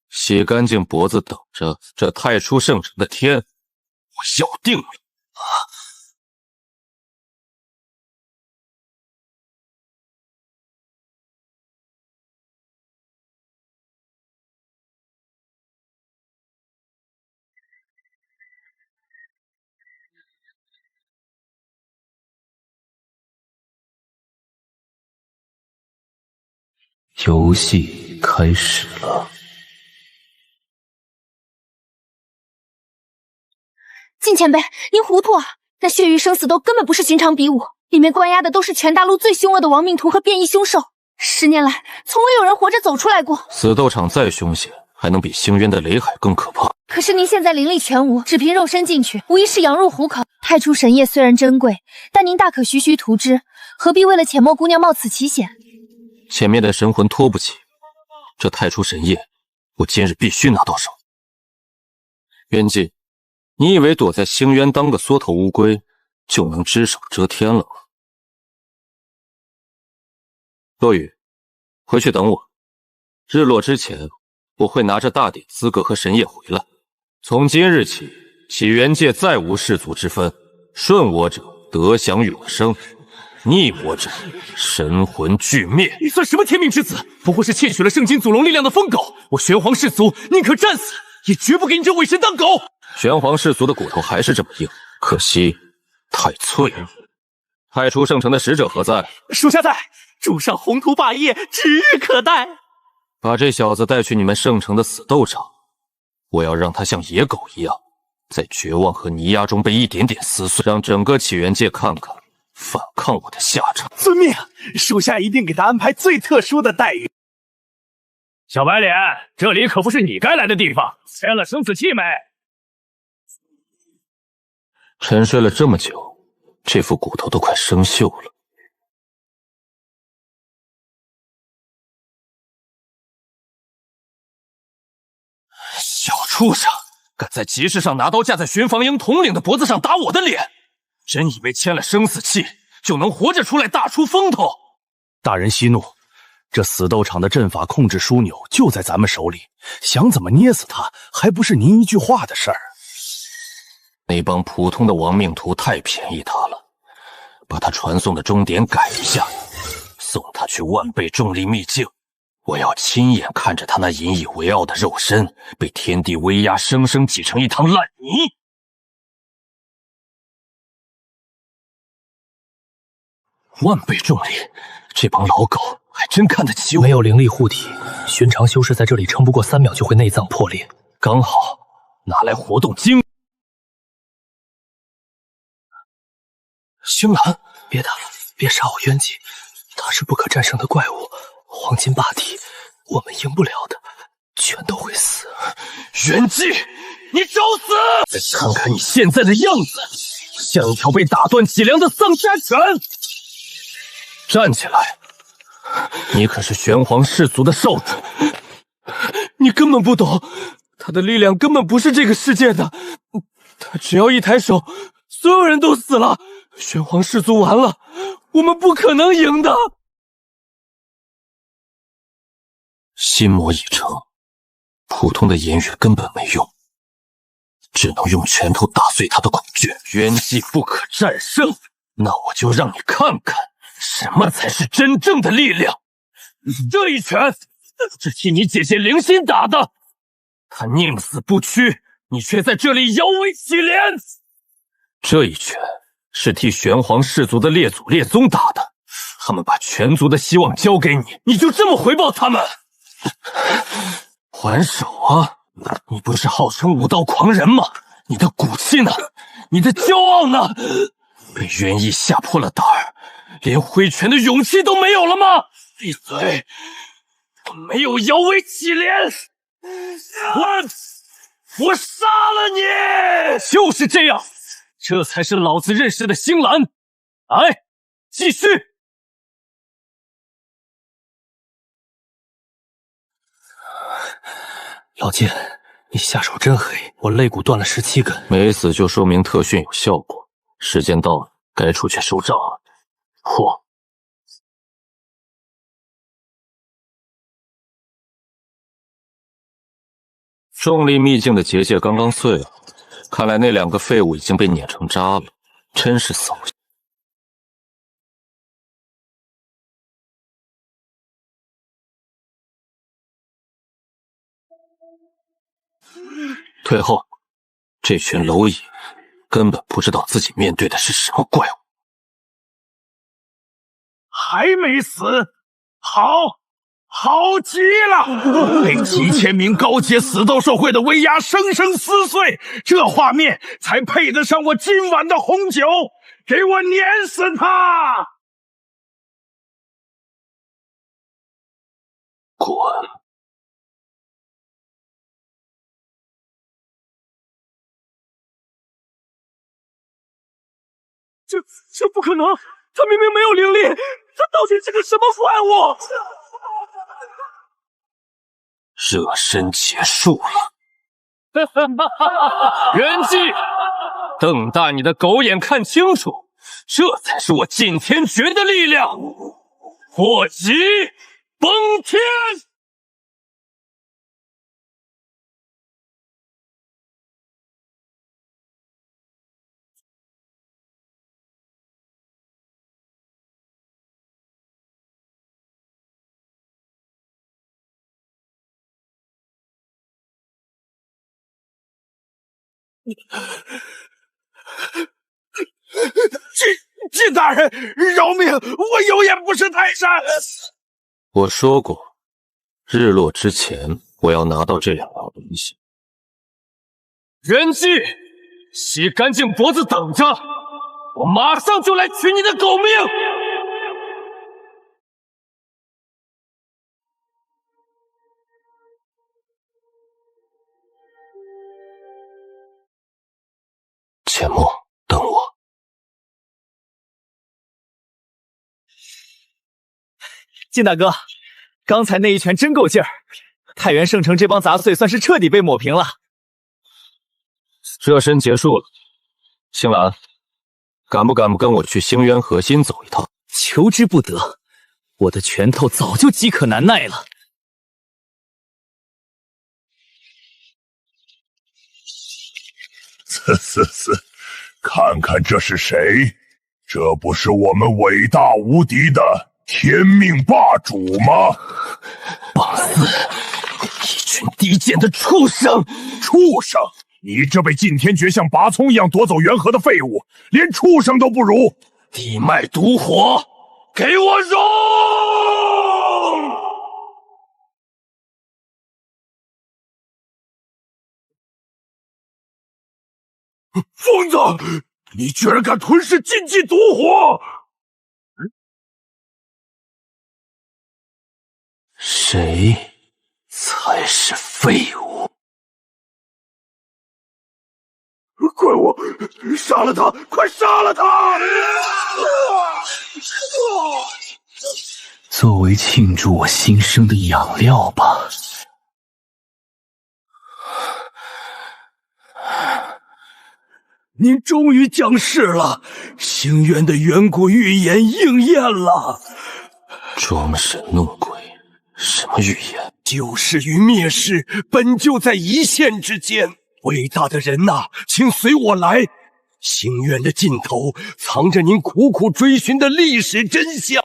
洗干净脖子等着，这太初圣城的天，我要定了！游戏开始了。晋前辈，您糊涂啊！那血域生死斗根本不是寻常比武，里面关押的都是全大陆最凶恶的亡命徒和变异凶兽，10年来从未有人活着走出来过。死斗场再凶险，还能比星渊的雷海更可怕？可是您现在灵力全无，只凭肉身进去，无疑是羊入虎口。太初神液虽然珍贵，但您大可徐徐图之，何必为了浅墨姑娘冒此奇险？前面的神魂拖不起，这太初神液，我今日必须拿到手。渊姬，你以为躲在星渊当个缩头乌龟就能只手遮天了吗？落雨，回去等我。日落之前，我会拿着大典资格和神液回来。从今日起，起源界再无氏族之分，顺我者得享永生，逆我者神魂俱灭。你算什么天命之子？不过是窃取了圣金祖龙力量的疯狗！我玄黄氏族宁可战死，也绝不给你这伪神当狗！玄黄氏族的骨头还是这么硬，可惜太脆了。太初圣城的使者何在？属下在，主上宏图霸业，指日可待。把这小子带去你们圣城的死斗场，我要让他像野狗一样，在绝望和泥压中被一点点撕碎，让整个起源界看看反抗我的下场。遵命，属下一定给他安排最特殊的待遇。小白脸，这里可不是你该来的地方。签了生死契没？沉睡了这么久，这副骨头都快生锈了。小畜生，敢在集市上拿刀架在巡防营统领的脖子上打我的脸，真以为签了生死契就能活着出来大出风头？大人息怒，这死斗场的阵法控制枢纽就在咱们手里，想怎么捏死他，还不是您一句话的事儿。那帮普通的亡命徒太便宜他了，把他传送的终点改一下，送他去万倍重力秘境。我要亲眼看着他那引以为傲的肉身被天地威压，生生挤成一滩烂泥。万倍重力，这帮老狗还真看得起我。没有灵力护体，寻常修士在这里撑不过3秒就会内脏破裂，刚好拿来活动精。星兰，别打了，别杀我渊姬，他是不可战胜的怪物，黄金霸体，我们赢不了的，全都会死。元姬，你找死！再看看你现在的样子，像一条被打断脊梁的丧家犬。站起来，你可是玄黄氏族的少主，你根本不懂，他的力量根本不是这个世界的，他只要一抬手，所有人都死了。玄黄氏族完了，我们不可能赢的。心魔已成，普通的言语根本没用，只能用拳头打碎他的恐惧。元气不可战胜，那我就让你看看什么才是真正的力量。这一拳是替你姐姐灵心打的。他宁死不屈，你却在这里摇尾乞怜。这一拳是替玄黄氏族的列祖列宗打的，他们把全族的希望交给你，你就这么回报他们？还手啊！你不是号称武道狂人吗？你的骨气呢？你的骄傲呢？被渊毅吓破了胆儿，连挥拳的勇气都没有了吗？闭嘴！我没有摇尾乞怜，我杀了你！就是这样，这才是老子认识的星兰。来，继续。老剑，你下手真黑，我肋骨断了17根。没死就说明特训有效果，时间到了，该出去收账了。嚯！重力秘境的结界刚刚碎了，看来那2个废物已经被碾成渣了，真是扫兴。退后！这群蝼蚁根本不知道自己面对的是什么怪物。还没死，好极了！被几千名高阶死斗兽会的威压生生撕碎，这画面才配得上我今晚的红酒！给我碾死他！滚！这不可能！他明明没有灵力，他到底是个什么怪物？热身结束了。元气，瞪大你的狗眼看清楚，这才是我尽天诀的力量！祸极崩天！晋大人，饶命！我有眼不识泰山。我说过，日落之前我要拿到这2样东西。元气，洗干净脖子等着，我马上就来取你的狗命！浅墨，等我。晋大哥，刚才那一拳真够劲儿，太原圣城这帮杂碎算是彻底被抹平了。热身结束了，星兰，敢不敢跟我去星渊核心走一趟？求之不得，我的拳头早就饥渴难耐了。看看这是谁？这不是我们伟大无敌的天命霸主吗？放肆！一群低贱的畜生！畜生！你这被禁天诀像拔葱一样夺走元核的废物，连畜生都不如！地脉毒火，给我融！疯子！你居然敢吞噬禁忌毒火！谁才是废物？怪我！杀了他！快杀了他！作为庆祝我新生的养料吧。您终于降世了，星渊的远古预言应验了。装神弄鬼，什么预言？救世与灭世本就在一线之间。伟大的人呐，请随我来。星渊的尽头藏着您苦苦追寻的历史真相。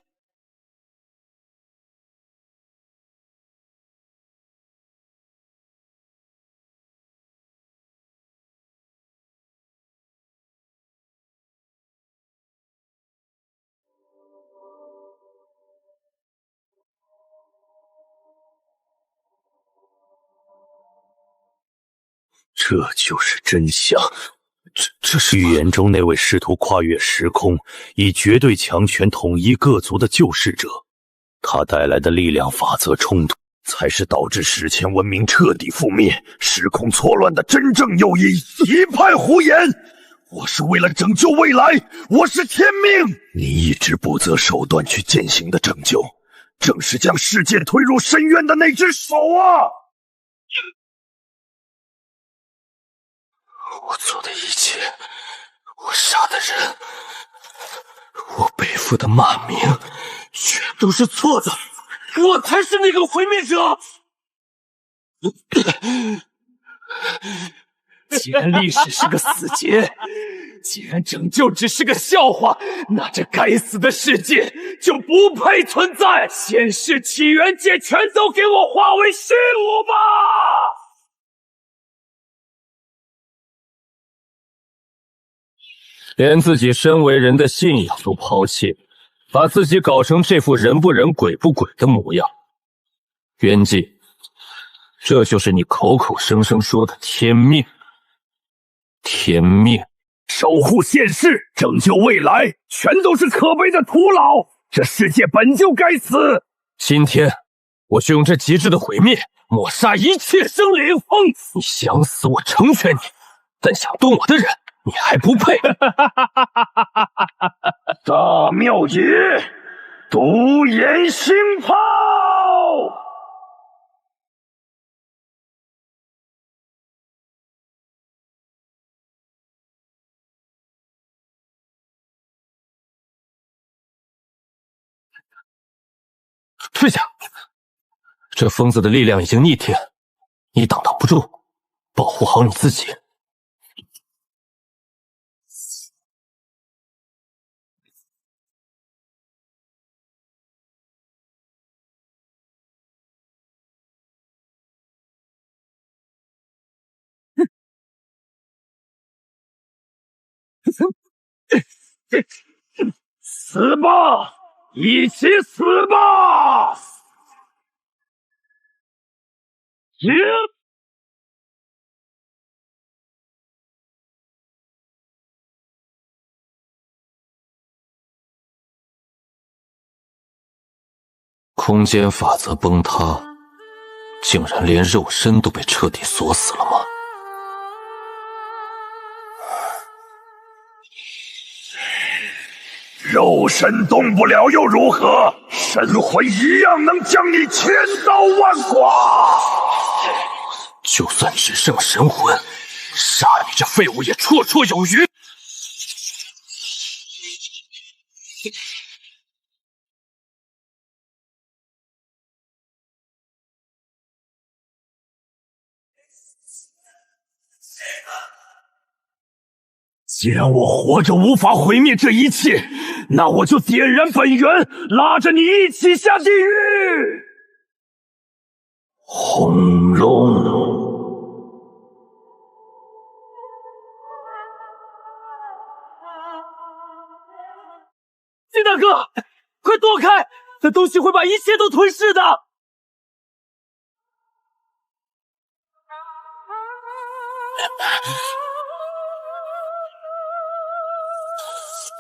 这就是真相。这是预言中那位试图跨越时空，以绝对强权统一各族的救世者，他带来的力量法则冲突，才是导致史前文明彻底覆灭、时空错乱的真正诱因。一派胡言！我是为了拯救未来，我是天命。你一直不择手段去践行的拯救，正是将世界推入深渊的那只手啊！我做的一切，我杀的人，我背负的骂名，全都是错的。我才是那个毁灭者。既然历史是个死结，既然拯救只是个笑话，那这该死的世界就不配存在！前世起源界全都给我化为虚无吧！连自己身为人的信仰都抛弃，把自己搞成这副人不人鬼不鬼的模样。袁纪，这就是你口口声声说的天命。天命，守护现世，拯救未来，全都是可悲的徒劳。这世界本就该死。今天，我就用这极致的毁灭，抹杀一切生灵。你想死，我成全你；但想动我的人，你还不配。大妙诀，独眼星炮。退下！这疯子的力量已经逆天，你挡挡不住，保护好你自己。死吧！一起死吧！空间法则崩塌，竟然连肉身都被彻底锁死了吗？肉身动不了又如何？神魂一样能将你千刀万剐。就算只剩神魂，杀你这废物也绰绰有余。既然我活着无法毁灭这一切，那我就点燃本源，拉着你一起下地狱！轰隆！金大哥，快躲开！那东西会把一切都吞噬的！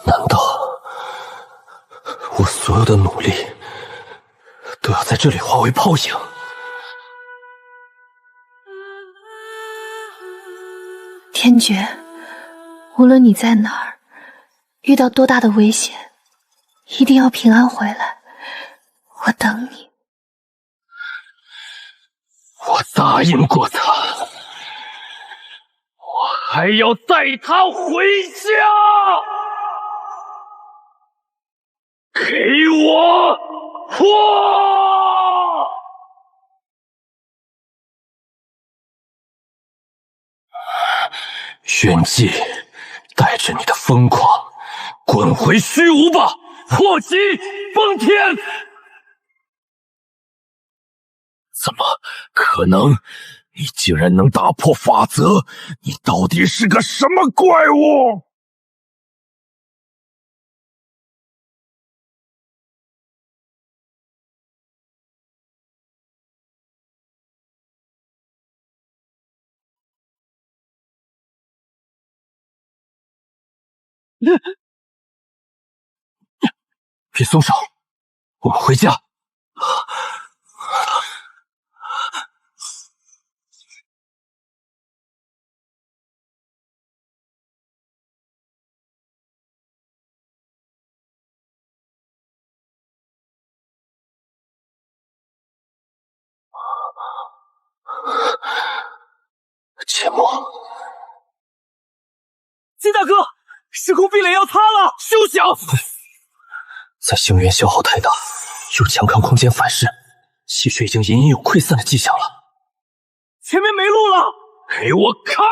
难道我所有的努力都要在这里化为泡影？天爵，无论你在哪儿，遇到多大的危险，一定要平安回来，我等你。我答应过他，我还要带他回家。给我破！袁纪，带着你的疯狂，滚回虚无吧！破极崩天！怎么可能？你竟然能打破法则？你到底是个什么怪物？别松手，我们回家。切莫！金大哥，时空壁垒要塌了！休想！在星元消耗太大，又强抗空间反噬，气血已经隐隐有溃散的迹象了。前面没路了！给我开！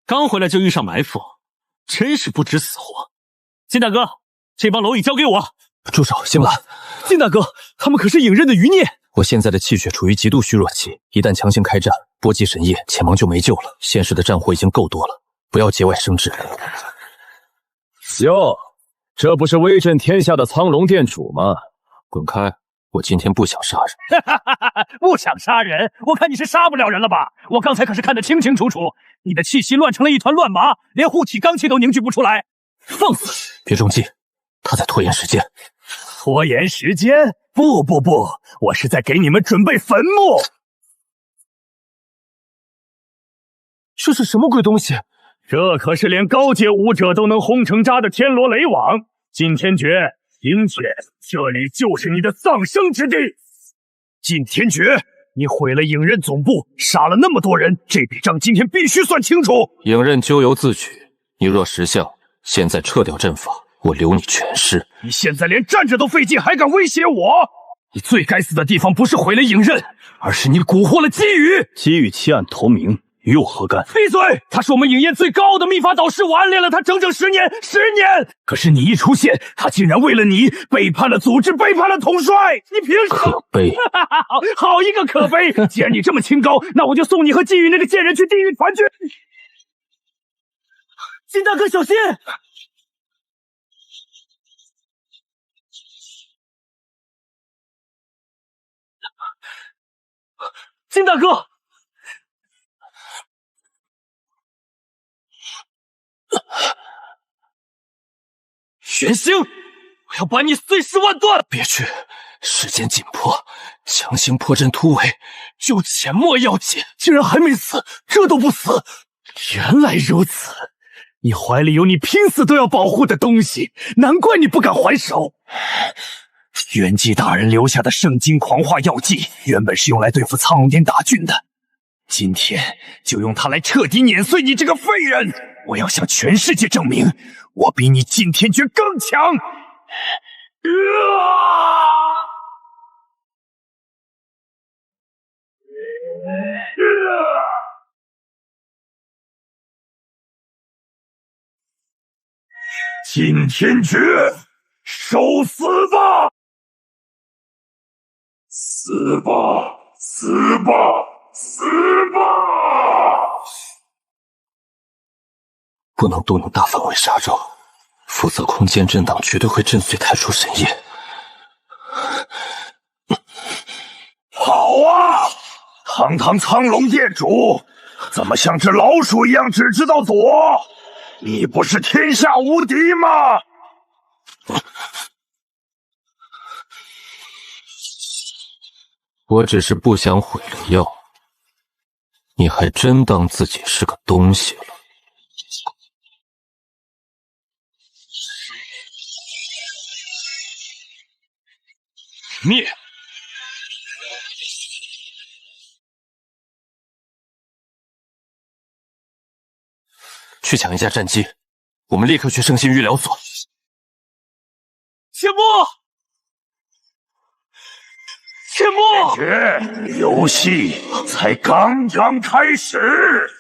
刚回来就遇上埋伏，真是不知死活。金大哥，这帮蝼蚁交给我。住手，星兰！金大哥，他们可是影刃的余孽。我现在的气血处于极度虚弱期，一旦强行开战，波及神业，前盟就没救了。现实的战火已经够多了，不要节外生枝。哟，这不是威震天下的苍龙殿主吗？滚开！我今天不想杀人。不想杀人？我看你是杀不了人了吧？我刚才可是看得清清楚楚，你的气息乱成了一团乱麻，连护体罡气都凝聚不出来。放肆！别中计，他在拖延时间。拖延时间？不，我是在给你们准备坟墓。这是什么鬼东西？这可是连高阶武者都能轰成渣的天罗雷网。金天诀，听诀，这里就是你的葬生之地。金天诀，你毁了影刃总部，杀了那么多人，这笔账今天必须算清楚。影刃咎由自取，你若识相，现在撤掉阵法，我留你全尸。你现在连站着都费劲，还敢威胁我？你最该死的地方不是毁了影刃，而是你蛊惑了姬羽。姬羽弃暗投明，与我何干？闭嘴！他是我们影业最高傲的秘法导师，我暗恋了他整整10年，10年。可是你一出现，他竟然为了你背叛了组织，背叛了统帅。你凭什么？可悲！好一个可悲！既然你这么清高，那我就送你和姬羽那个贱人去地狱团聚。金大哥，小心！金大哥，玄星，我要把你碎尸万段！别去，时间紧迫，强行破阵突围，救浅墨要紧。竟然还没死，这都不死！原来如此，你怀里有你拼死都要保护的东西，难怪你不敢还手。元济大人留下的圣经狂化药剂，原本是用来对付苍龙殿大军的，今天就用它来彻底碾碎你这个废人！我要向全世界证明，我比你金天诀更强！金天诀，受死吧！死吧！死吧！死吧！不能动用大范围杀招，否则空间震荡绝对会震碎太初神业。好啊！堂堂苍龙殿主，怎么像只老鼠一样只知道躲？你不是天下无敌吗？我只是不想毁了药，你还真当自己是个东西了。灭！去抢一架战机，我们立刻去圣心医疗所。切莫！切莫！游戏才刚刚开始。